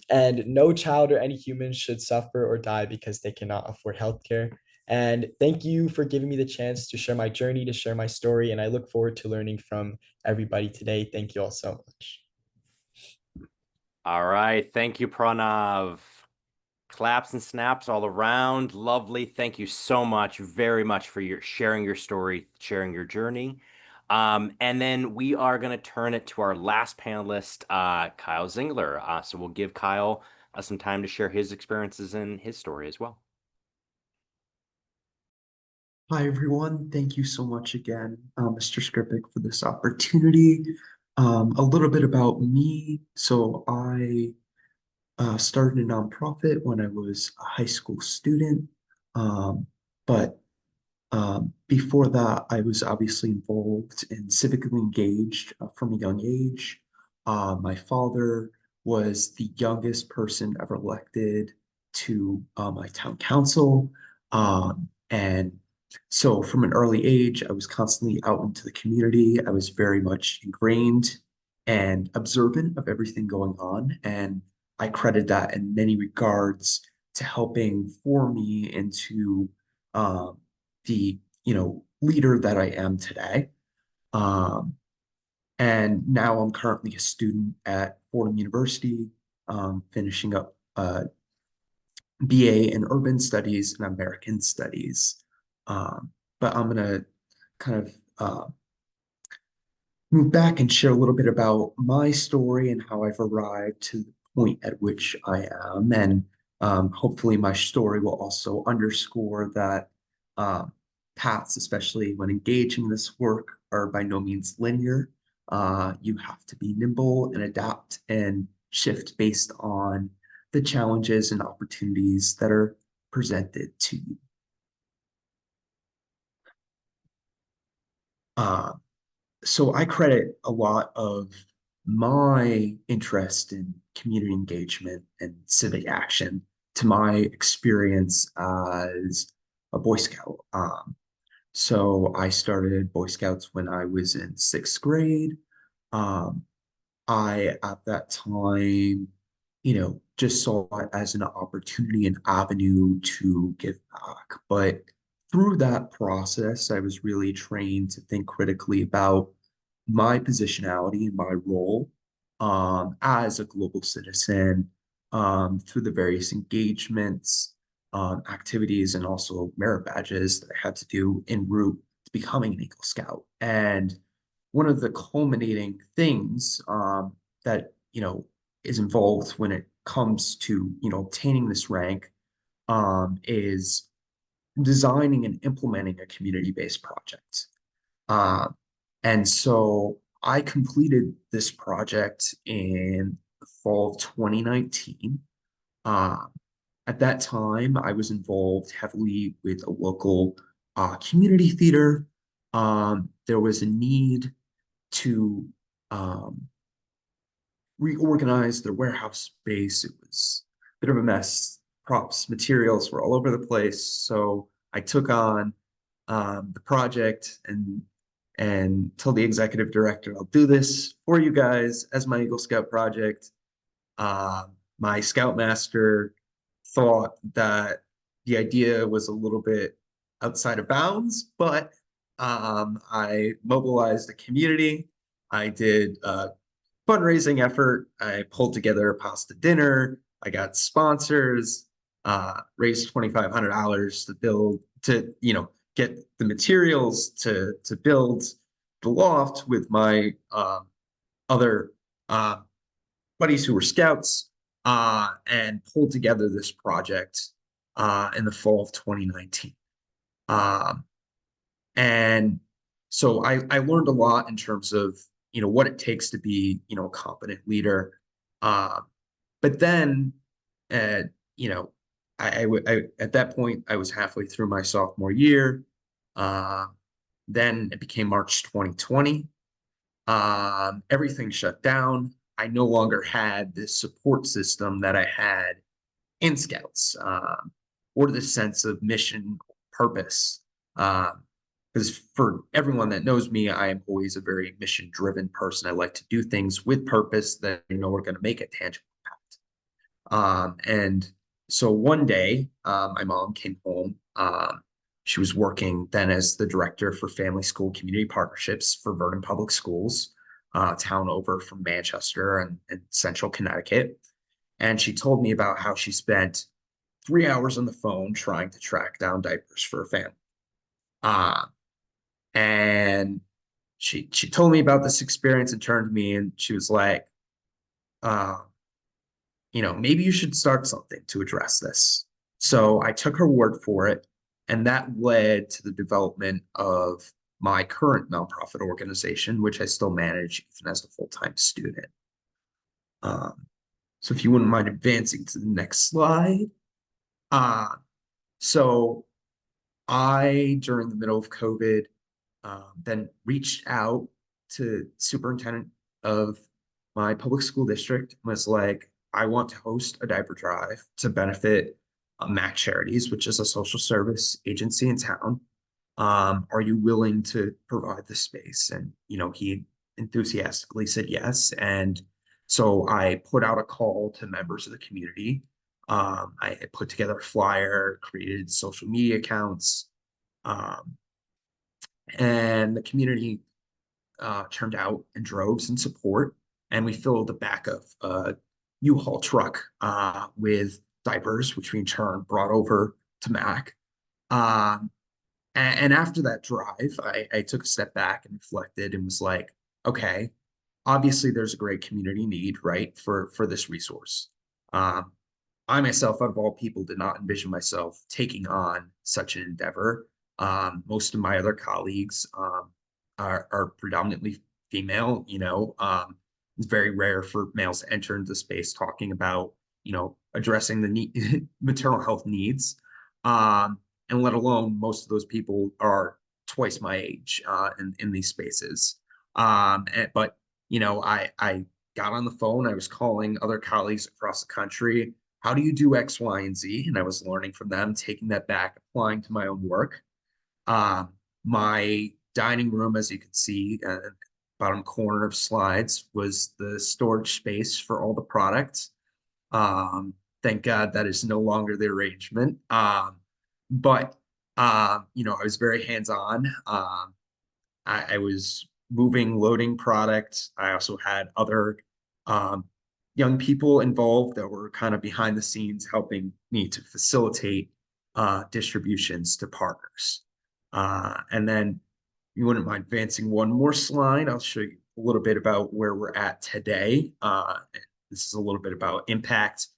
and no child or any human should suffer or die because they cannot afford healthcare. And thank you for giving me the chance to share my journey, to share my story. And I look forward to learning from everybody today. Thank you all so much. All right. Thank you, Pranav. Claps and snaps all around. Lovely. Thank you so much, very much for your sharing your story, sharing your journey. And then we are going to turn it to our last panelist, Kyle Zingler. So we'll give Kyle some time to share his experiences and his story as well. Hi, everyone. Thank you so much again, Mr. Skripik, for this opportunity. A little bit about me. So I started a nonprofit when I was a high school student. But before that, I was obviously involved and civically engaged from a young age. My father was the youngest person ever elected to my town council. And so from an early age, I was constantly out into the community. I was very much ingrained and observant of everything going on. And I credit that in many regards to helping form me into the leader that I am today. And now I'm currently a student at Fordham University, finishing up a BA in Urban Studies and American Studies. But I'm gonna kind of move back and share a little bit about my story and how I've arrived to the point at which I am. And hopefully my story will also underscore that paths, especially when engaging in this work, are by no means linear. You have to be nimble and adapt and shift based on the challenges and opportunities that are presented to you. So I credit a lot of my interest in community engagement and civic action to my experience as a Boy Scout. So I started Boy Scouts when I was in sixth grade. Um, I, at that time, just saw it as an opportunity, an avenue to give back. But through that process, I was really trained to think critically about my positionality and my role as a global citizen through the various engagements, activities, and also merit badges that I had to do en route to becoming an Eagle Scout. And one of the culminating things that is involved when it comes to obtaining this rank is designing and implementing a community-based project. Uh, and so I completed this project in the fall of 2019. Uh, at that time, I was involved heavily with a local community theater. There was a need to um, reorganize their warehouse space. It was a bit of a mess. Props, materials were all over the place. So I took on the project and told the executive director, I'll do this for you guys as my Eagle Scout project. My Scoutmaster thought that the idea was a little bit outside of bounds, but I mobilized the community. I did a fundraising effort. I pulled together a pasta dinner. I got sponsors, raised $2,500 to build, to, get the materials to build the loft with my other buddies who were scouts, and pulled together this project in the fall of 2019. And so I learned a lot in terms of what it takes to be a competent leader. But then uh, you know I at that point I was halfway through my sophomore year. Uh, then it became March 2020. Everything shut down. I no longer had this support system that I had in Scouts, or the sense of mission, purpose. Because for everyone that knows me, I am always a very mission-driven person. I like to do things with purpose that are going to make a tangible impact. And so one day, my mom came home. She was working then as the director for family school community partnerships for Vernon Public Schools, town over from Manchester and central Connecticut. And she told me about how she spent 3 hours on the phone trying to track down diapers for a family. And she told me about this experience and turned to me and she was like, uh, maybe you should start something to address this. So I took her word for it, and that led to the development of my current nonprofit organization, which I still manage even as a full-time student. So if you wouldn't mind advancing to the next slide. So I, during the middle of COVID, then reached out to superintendent of my public school district, was like, I want to host a diaper drive to benefit MAC Charities, which is a social service agency in town. Are you willing to provide the space? And, he enthusiastically said yes. And so I put out a call to members of the community. I put together a flyer, created social media accounts, and the community turned out in droves in support. And we filled the back of a U-Haul truck with diapers, which we in turn brought over to MAC. And after that drive, I took a step back and reflected and was like, okay, obviously there's a great community need, right, for this resource. I myself, out of all people, did not envision myself taking on such an endeavor. Most of my other colleagues are predominantly female. It's very rare for males to enter into space talking about, addressing the maternal health needs. And let alone most of those people are twice my age in these spaces. But I got on the phone. I was calling other colleagues across the country. How do you do X, Y, and Z? And I was learning from them, taking that back, applying to my own work. My dining room, as you can see, bottom corner of slides, was the storage space for all the products. Thank God that is no longer the arrangement. But I was very hands-on. I was moving, loading products. I also had other um, young people involved that were kind of behind the scenes helping me to facilitate distributions to partners. And then you wouldn't mind advancing one more slide. I'll show you a little bit about where we're at today. This is a little bit about impact.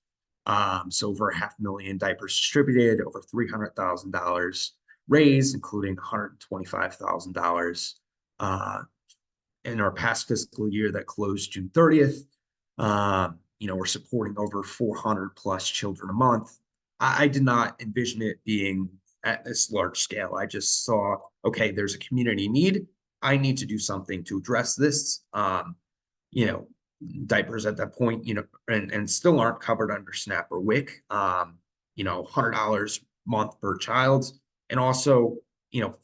So over 500,000 diapers distributed, over $300,000 raised, including $125,000 in our past fiscal year that closed June 30th. We're supporting over 400 plus children a month. I did not envision it being at this large scale. I just saw, okay, there's a community need. I need to do something to address this. Diapers at that point, and still aren't covered under SNAP or WIC. $100 a month per child. And also,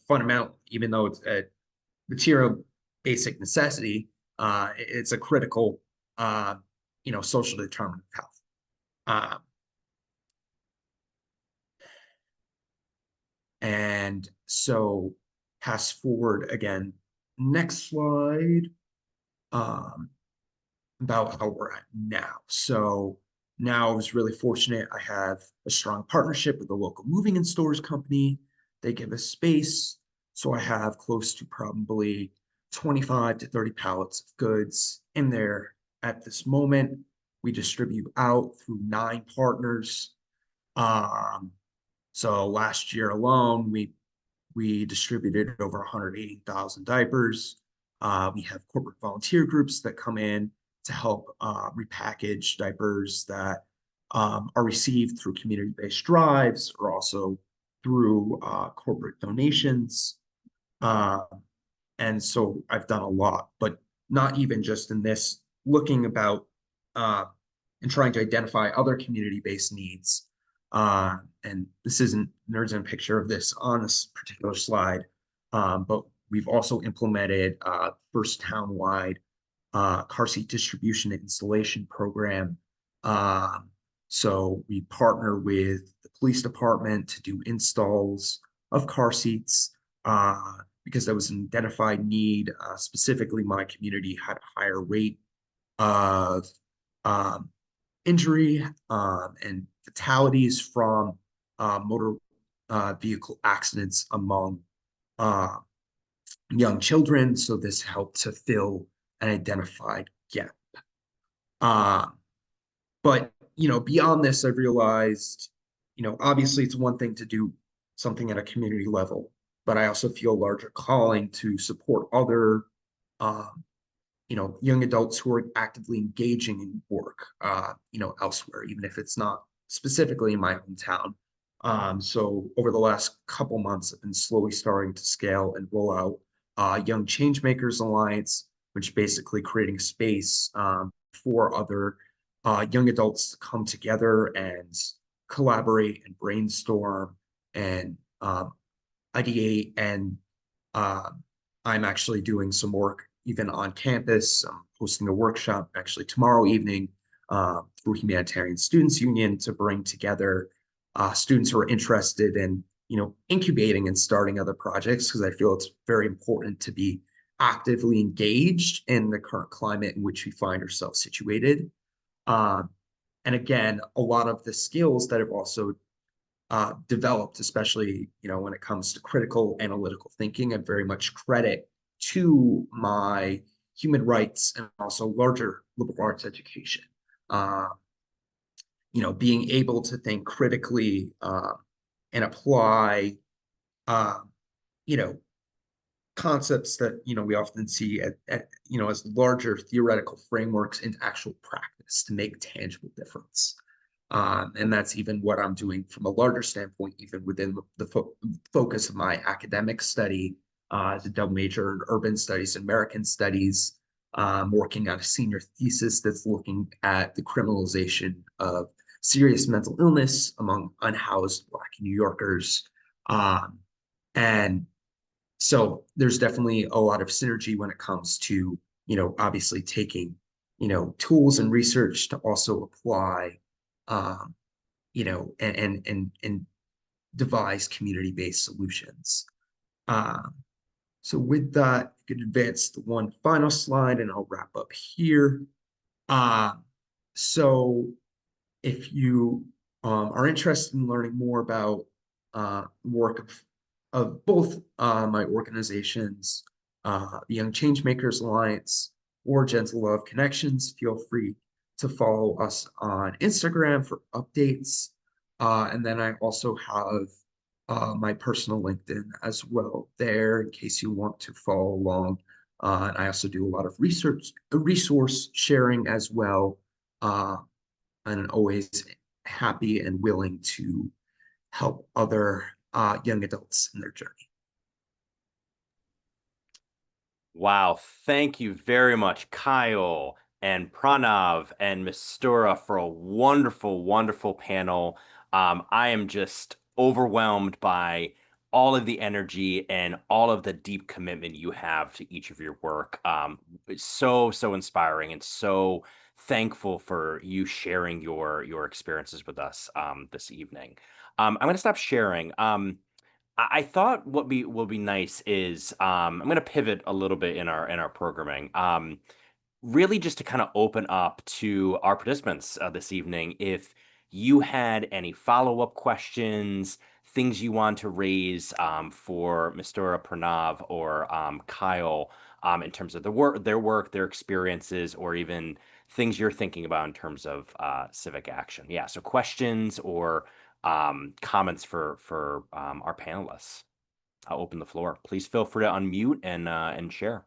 fundamental, even though it's a material basic necessity, it's a critical, social determinant of health. And so pass forward again, next slide, about how we're at now. So now I was really fortunate. I have a strong partnership with a local moving and stores company. They give us space. So I have close to probably 25 to 30 pallets of goods in there at this moment. We distribute out through 9 partners. So last year alone, we distributed over 180,000 diapers. We have corporate volunteer groups that come in to help repackage diapers that are received through community-based drives or also through corporate donations. And so I've done a lot, but not even just in this, looking about and trying to identify other community-based needs. And this isn't, there's a picture of this on this particular slide, but we've also implemented first town-wide car seat distribution and installation program. So we partner with the police department to do installs of car seats because there was an identified need. Specifically, my community had a higher rate of injury and fatalities from motor vehicle accidents among young children. So this helped to fill an identified gap. But, beyond this, I realized, obviously it's one thing to do something at a community level, but I also feel a larger calling to support other, young adults who are actively engaging in work, elsewhere, even if it's not specifically in my hometown. So over the last couple months, I've been slowly starting to scale and roll out Young Changemakers Alliance, which basically creating space for other young adults to come together and collaborate and brainstorm and ideate. And I'm actually doing some work even on campus. I'm hosting a workshop actually tomorrow evening through Humanitarian Students Union to bring together students who are interested in incubating and starting other projects, because I feel it's very important to be actively engaged in the current climate in which we find ourselves situated. And again, a lot of the skills that have also developed, especially when it comes to critical analytical thinking, I very much credit to my human rights and also larger liberal arts education. Being able to think critically and apply, concepts that we often see as larger theoretical frameworks into actual practice to make tangible difference. And that's even what I'm doing from a larger standpoint, even within the focus of my academic study as a double major in urban studies and American studies. working on a senior thesis that's looking at the criminalization of serious mental illness among unhoused Black New Yorkers. And so there's definitely a lot of synergy when it comes to, obviously taking, tools and research to also apply, and devise community-based solutions. So with that, you can advance to one final slide and I'll wrap up here. So if you are interested in learning more about work of both my organizations, the Young Changemakers Alliance or Gentle Love Connections, feel free to follow us on Instagram for updates. And then I also have my personal LinkedIn as well there in case you want to follow along. And I also do a lot of resource sharing as well. And always happy and willing to help other young adults in their journey. Wow, thank you very much, Kyle and Pranav and Mistura, for a wonderful, wonderful panel. I am just overwhelmed by all of the energy and all of the deep commitment you have to each of your work. It's so, so inspiring and so thankful for you sharing your experiences with us this evening. I'm going to stop sharing. I thought what will be nice is I'm going to pivot a little bit in our programming. Really just to kind of open up to our participants this evening. If you had any follow-up questions, things you want to raise for Mistura, Pranav, or Kyle in terms of their work, their experiences, or even things you're thinking about in terms of civic action. Yeah, so questions or comments for our panelists. I'll open the floor. Please feel free to unmute and share.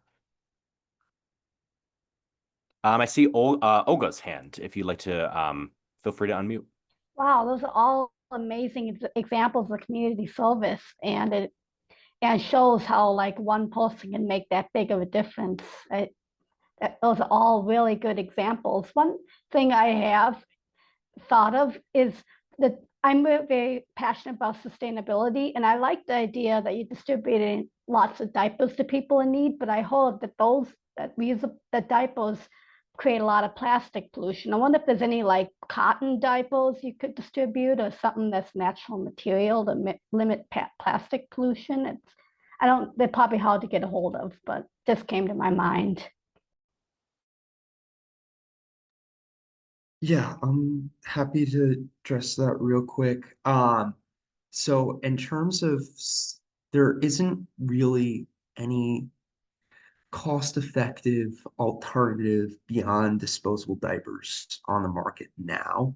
I see Olga's hand. If you'd like to feel free to unmute. Wow, those are all amazing examples of community service, and it shows how like one person can make that big of a difference. Those are all really good examples. One thing I have thought of is that I'm very passionate about sustainability, and I like the idea that you're distributing lots of diapers to people in need. But I hope that the diapers create a lot of plastic pollution. I wonder if there's any like cotton diapers you could distribute or something that's natural material to limit plastic pollution. They're probably hard to get a hold of, but just came to my mind. Yeah, I'm happy to address that real quick. So in terms of there isn't really any cost-effective alternative beyond disposable diapers on the market now.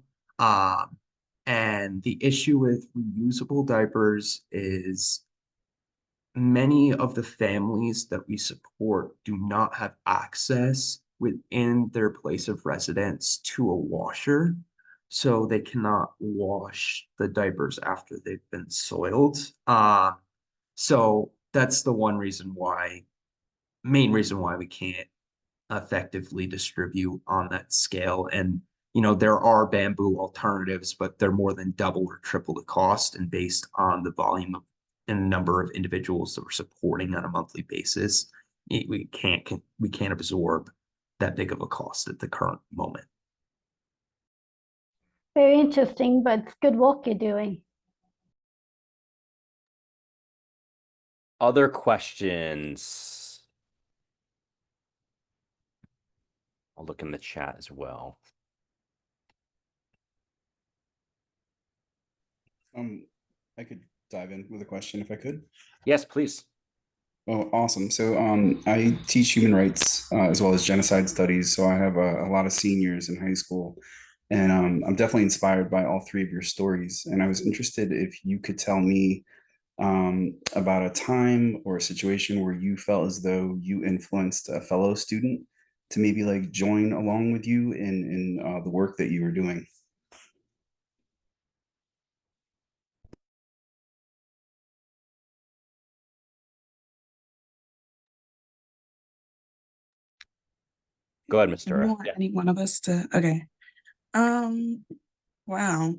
And the issue with reusable diapers is many of the families that we support do not have access within their place of residence to a washer, so they cannot wash the diapers after they've been soiled. So that's the main reason why we can't effectively distribute on that scale. And there are bamboo alternatives, but they're more than double or triple the cost, and based on the volume of and number of individuals that we're supporting on a monthly basis, we can't absorb that big of a cost at the current moment. Very interesting, but it's good work you're doing. Other questions? I'll look in the chat as well. I could dive in with a question if I could. Yes, please. Oh, awesome. So I teach human rights as well as genocide studies. So I have a lot of seniors in high school. And I'm definitely inspired by all three of your stories. And I was interested if you could tell me about a time or a situation where you felt as though you influenced a fellow student to maybe like join along with you in the work that you were doing. Go ahead, If you Mr. want any one of us to, okay. Wow.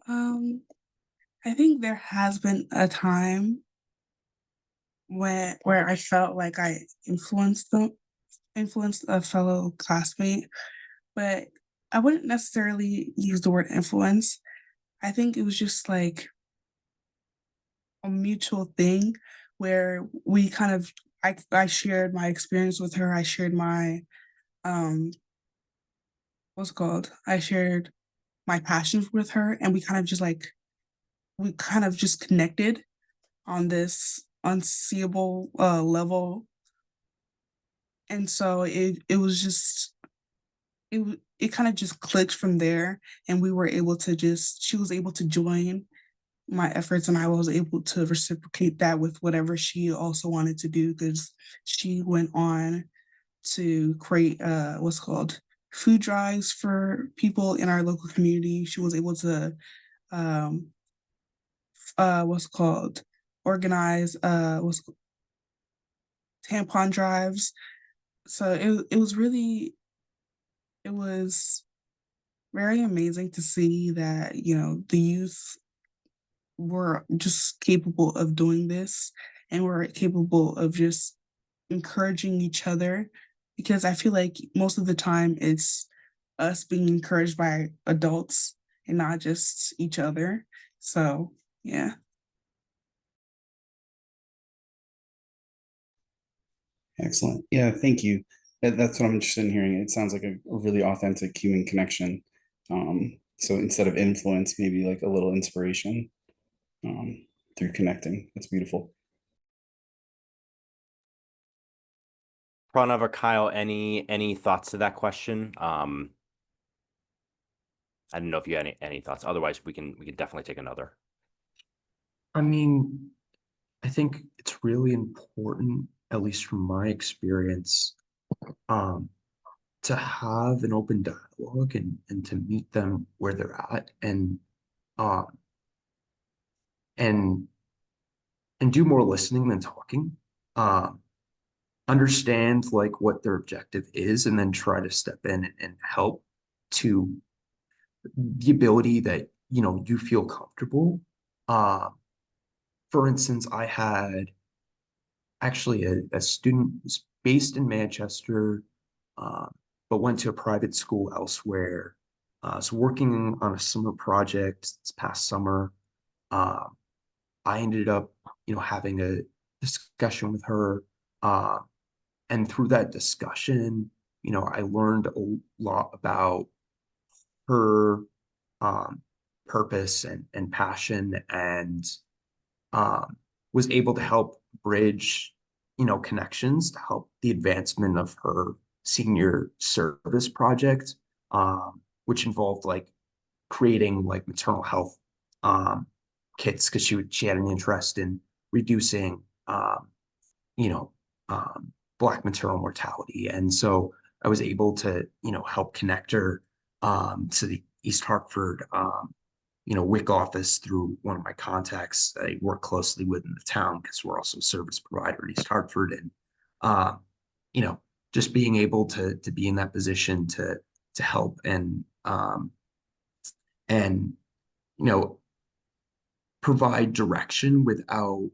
Um, I think there has been a time where I felt like I influenced a fellow classmate, but I wouldn't necessarily use the word influence. I think it was just like a mutual thing where we kind of I shared my experience with her. I shared my um what's it called? I shared my passions with her, and we kind of just connected on this unseeable level. And so it was just it kind of just clicked from there, and we were able to just she was able to join my efforts, and I was able to reciprocate that with whatever she also wanted to do, because she went on to create what's called food drives for people in our local community. She was able to um what's called organize what's tampon drives. So it was very amazing to see that, the youth were just capable of doing this, and were capable of just encouraging each other, because I feel like most of the time it's us being encouraged by adults and not just each other. So, yeah. Excellent. Yeah, thank you. That's what I'm interested in hearing. It sounds like a really authentic human connection. So instead of influence, maybe like a little inspiration through connecting. That's beautiful. Pranav or Kyle, any thoughts to that question? I don't know if you had any thoughts. Otherwise, we can definitely take another. I mean, I think it's really important, at least from my experience, um, to have an open dialogue and to meet them where they're at, um and and do more listening than talking. Um, Understand like what their objective is, and then try to step in and help to the ability that you feel comfortable. Uh, for instance, I had actually a student who's based in Manchester, uh, but went to a private school elsewhere. So working on a summer project this past summer, uh, I ended up, having a discussion with her, uh, and through that discussion, I learned a lot about her um, purpose and passion, and um, was able to help bridge, connections to help the advancement of her senior service project, which involved like creating like maternal health um, kits, because she had an interest in reducing, you know, Black maternal mortality, and so I was able to, help connect her to the East Hartford WIC office through one of my contacts I work closely with in the town, because we're also a service provider in East Hartford. And uh, you know, just being able to be in that position to help and you know provide direction without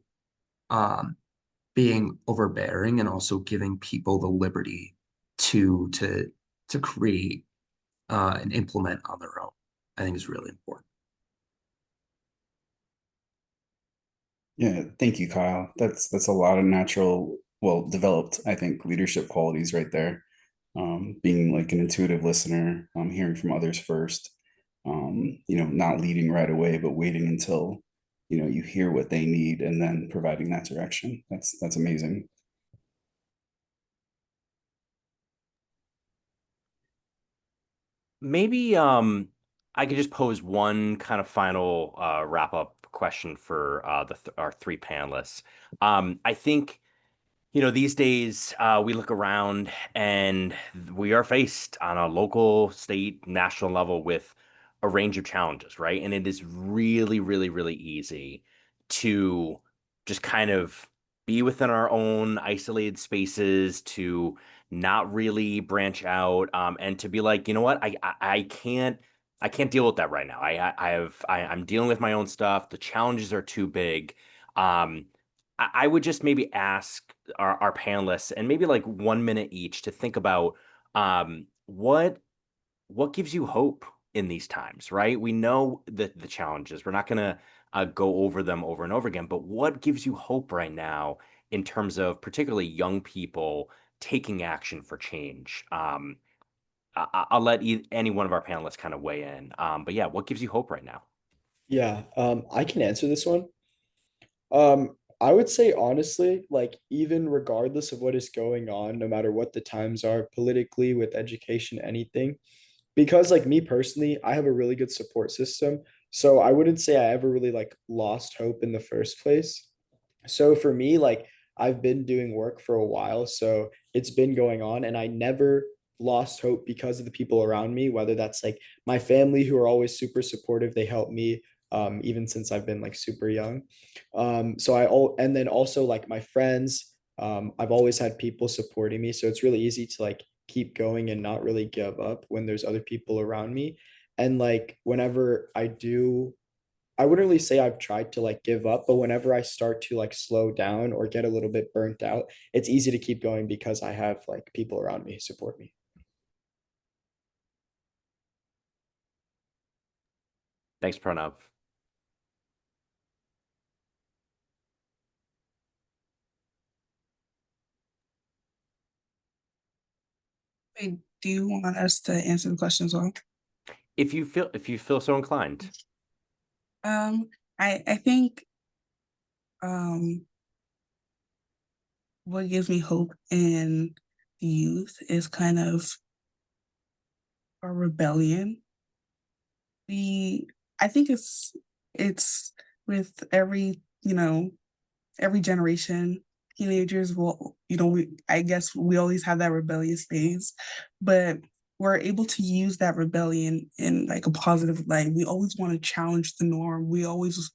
um being overbearing, and also giving people the liberty to create and implement on their own, I think is really important. Yeah, thank you, Kyle. That's a lot of natural, well developed, I think, leadership qualities right there. Being like an intuitive listener, hearing from others first, not leading right away, but waiting until, you hear what they need and then providing that direction. That's amazing. Maybe I could just pose one kind of final wrap up question for our three panelists. I think these days we look around and we are faced on a local, state, national level with a range of challenges, right? And it is really, really, really easy to just kind of be within our own isolated spaces, to not really branch out, and to be like, you know what, I can't deal with that right now. I'm dealing with my own stuff. The challenges are too big. I would just maybe ask our panelists, and maybe like 1 minute each, to think about what gives you hope in these times, right? We know the challenges. We're not going to go over them over and over again, but what gives you hope right now in terms of particularly young people taking action for change? I'll let any one of our panelists kind of weigh in. But yeah, what gives you hope right now? Yeah, I can answer this one. I would say honestly, like even regardless of what is going on, no matter what the times are politically, with education, anything, because like me personally, I have a really good support system. So I wouldn't say I ever really like lost hope in the first place. So for me, like I've been doing work for a while, so it's been going on, and I never lost hope because of the people around me, whether that's like my family who are always super supportive, they help me even since I've been like super young. So and then also like my friends, I've always had people supporting me, so it's really easy to like keep going and not really give up when there's other people around me. And like whenever I wouldn't really say I've tried to like give up, but whenever I start to like slow down or get a little bit burnt out, it's easy to keep going because I have like people around me who support me. Thanks, Pranav. Wait, do you want us to answer the question as well? If you feel so inclined. Um, I think um what gives me hope in the youth is kind of a rebellion. We I think it's with every, every generation, teenagers will, I guess we always have that rebellious phase, but we're able to use that rebellion in like a positive light. We always want to challenge the norm. We always,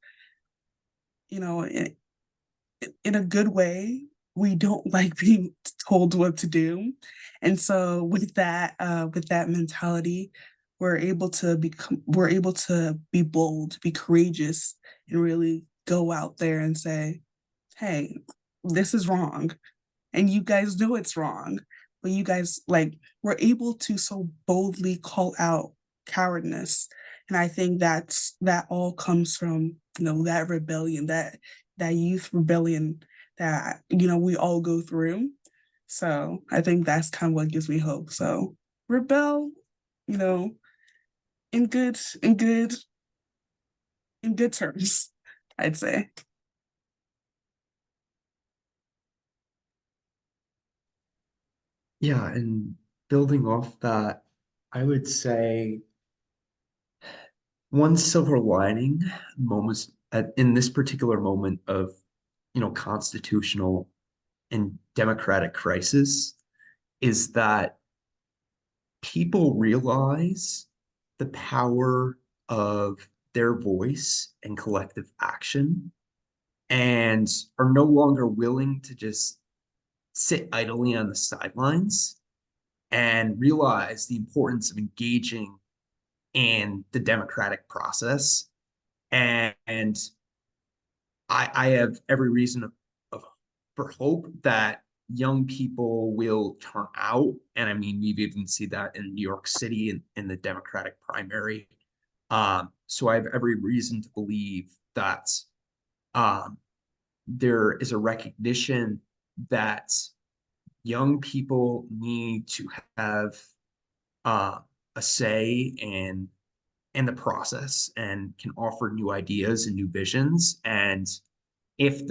you know, in a good way, we don't like being told what to do. And so with that mentality, we're able to be bold, be courageous, and really go out there and say, hey, this is wrong. And you guys know it's wrong. But you guys like were able to so boldly call out cowardness. And I think that all comes from, that rebellion, that youth rebellion that, we all go through. So I think that's kind of what gives me hope. So rebel, you know, in good, in good, in good terms, I'd say. Yeah, and building off that, I would say one silver lining moments in this particular moment of, constitutional and democratic crisis is that people realize the power of their voice and collective action and are no longer willing to just sit idly on the sidelines and realize the importance of engaging in the democratic process. And I have every reason for hope that young people will turn out. And I mean, we've even seen that in New York City in the Democratic primary. So I have every reason to believe that um, there is a recognition that young people need to have uh, a say in the process and can offer new ideas and new visions. And if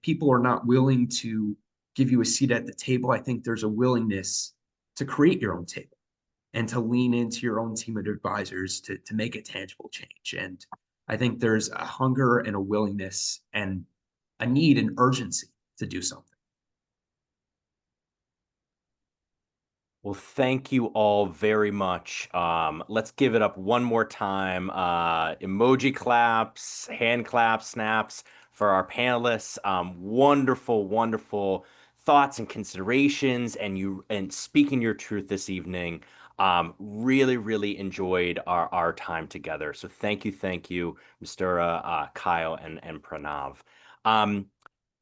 people are not willing to give you a seat at the table, I think there's a willingness to create your own table and to lean into your own team of advisors to make a tangible change. And I think there's a hunger and a willingness and a need and urgency to do something. Well, thank you all very much. Let's give it up one more time. Emoji claps, hand claps, snaps for our panelists. Wonderful, wonderful thoughts and considerations and speaking your truth this evening. Really, really enjoyed our time together. So thank you, Mr. Kyle and Pranav.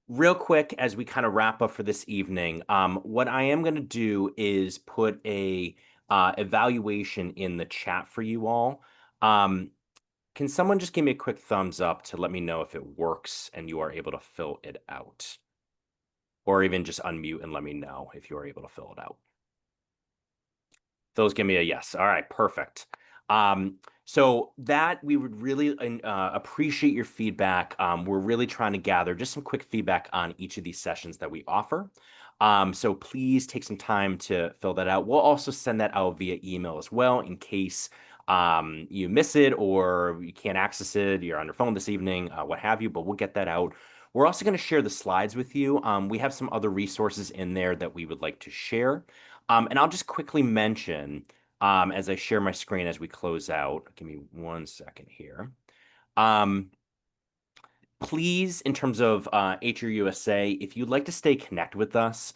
Real quick, as we kind of wrap up for this evening, what I am going to do is put a evaluation in the chat for you all. Can someone just give me a quick thumbs up to let me know if it works and you are able to fill it out? Or even just unmute and let me know if you are able to fill it out. Those give me a yes. All right, perfect. So that we would really appreciate your feedback. We're really trying to gather just some quick feedback on each of these sessions that we offer. So please take some time to fill that out. We'll also send that out via email as well in case you miss it or you can't access it, you're on your phone this evening, what have you, but we'll get that out. We're also going to share the slides with you. We have some other resources in there that we would like to share. And I'll just quickly mention, as I share my screen as we close out, give me 1 second here. Please, in terms of HR USA, if you'd like to stay connected with us,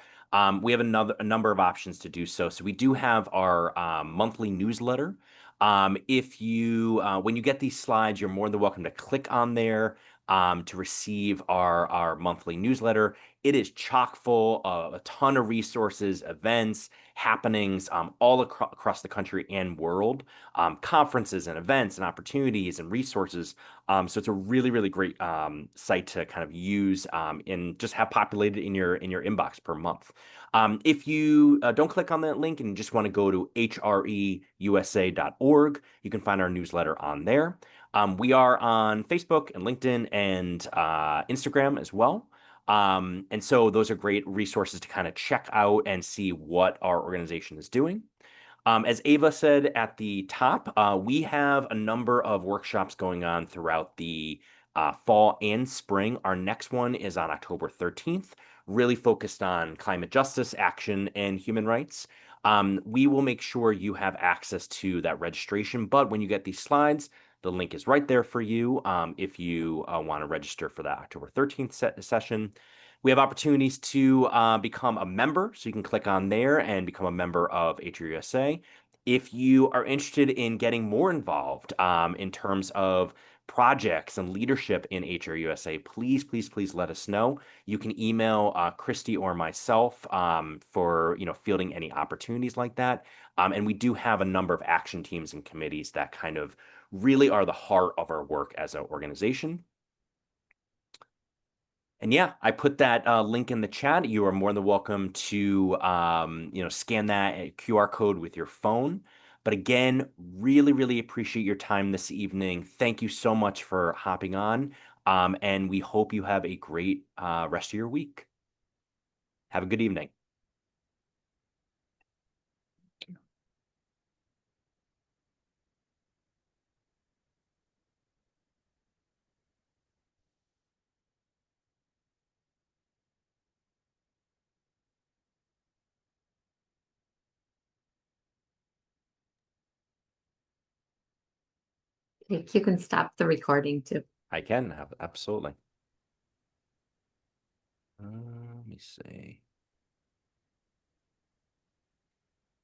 we have a number of options to do so. So we do have our monthly newsletter. If you, when you get these slides, you're more than welcome to click on there to receive our monthly newsletter. It is chock full of a ton of resources, events, happenings all across the country and world, conferences and events and opportunities and resources. So it's a really, really great site to kind of use and just have populated in your inbox per month. If you don't click on that link and just want to go to hreusa.org, you can find our newsletter on there. We are on Facebook and LinkedIn and Instagram as well. And so those are great resources to kind of check out and see what our organization is doing. As Ava said at the top, we have a number of workshops going on throughout the fall and spring. Our next one is on October 13th, really focused on climate justice, action, and human rights. We will make sure you have access to that registration, but when you get these slides, the link is right there for you if you want to register for that October 13th session. We have opportunities to become a member, so you can click on there and become a member of HRUSA. If you are interested in getting more involved in terms of projects and leadership in HRUSA, please let us know. You can email Christy or myself for fielding any opportunities like that. And we do have a number of action teams and committees that kind of really are the heart of our work as an organization. And yeah, I put that link in the chat. You are more than welcome to scan that QR code with your phone. But again, really appreciate your time this evening. Thank you so much for hopping on. And we hope you have a great rest of your week. Have a good evening. You can stop the recording too. I can, absolutely. Let me see.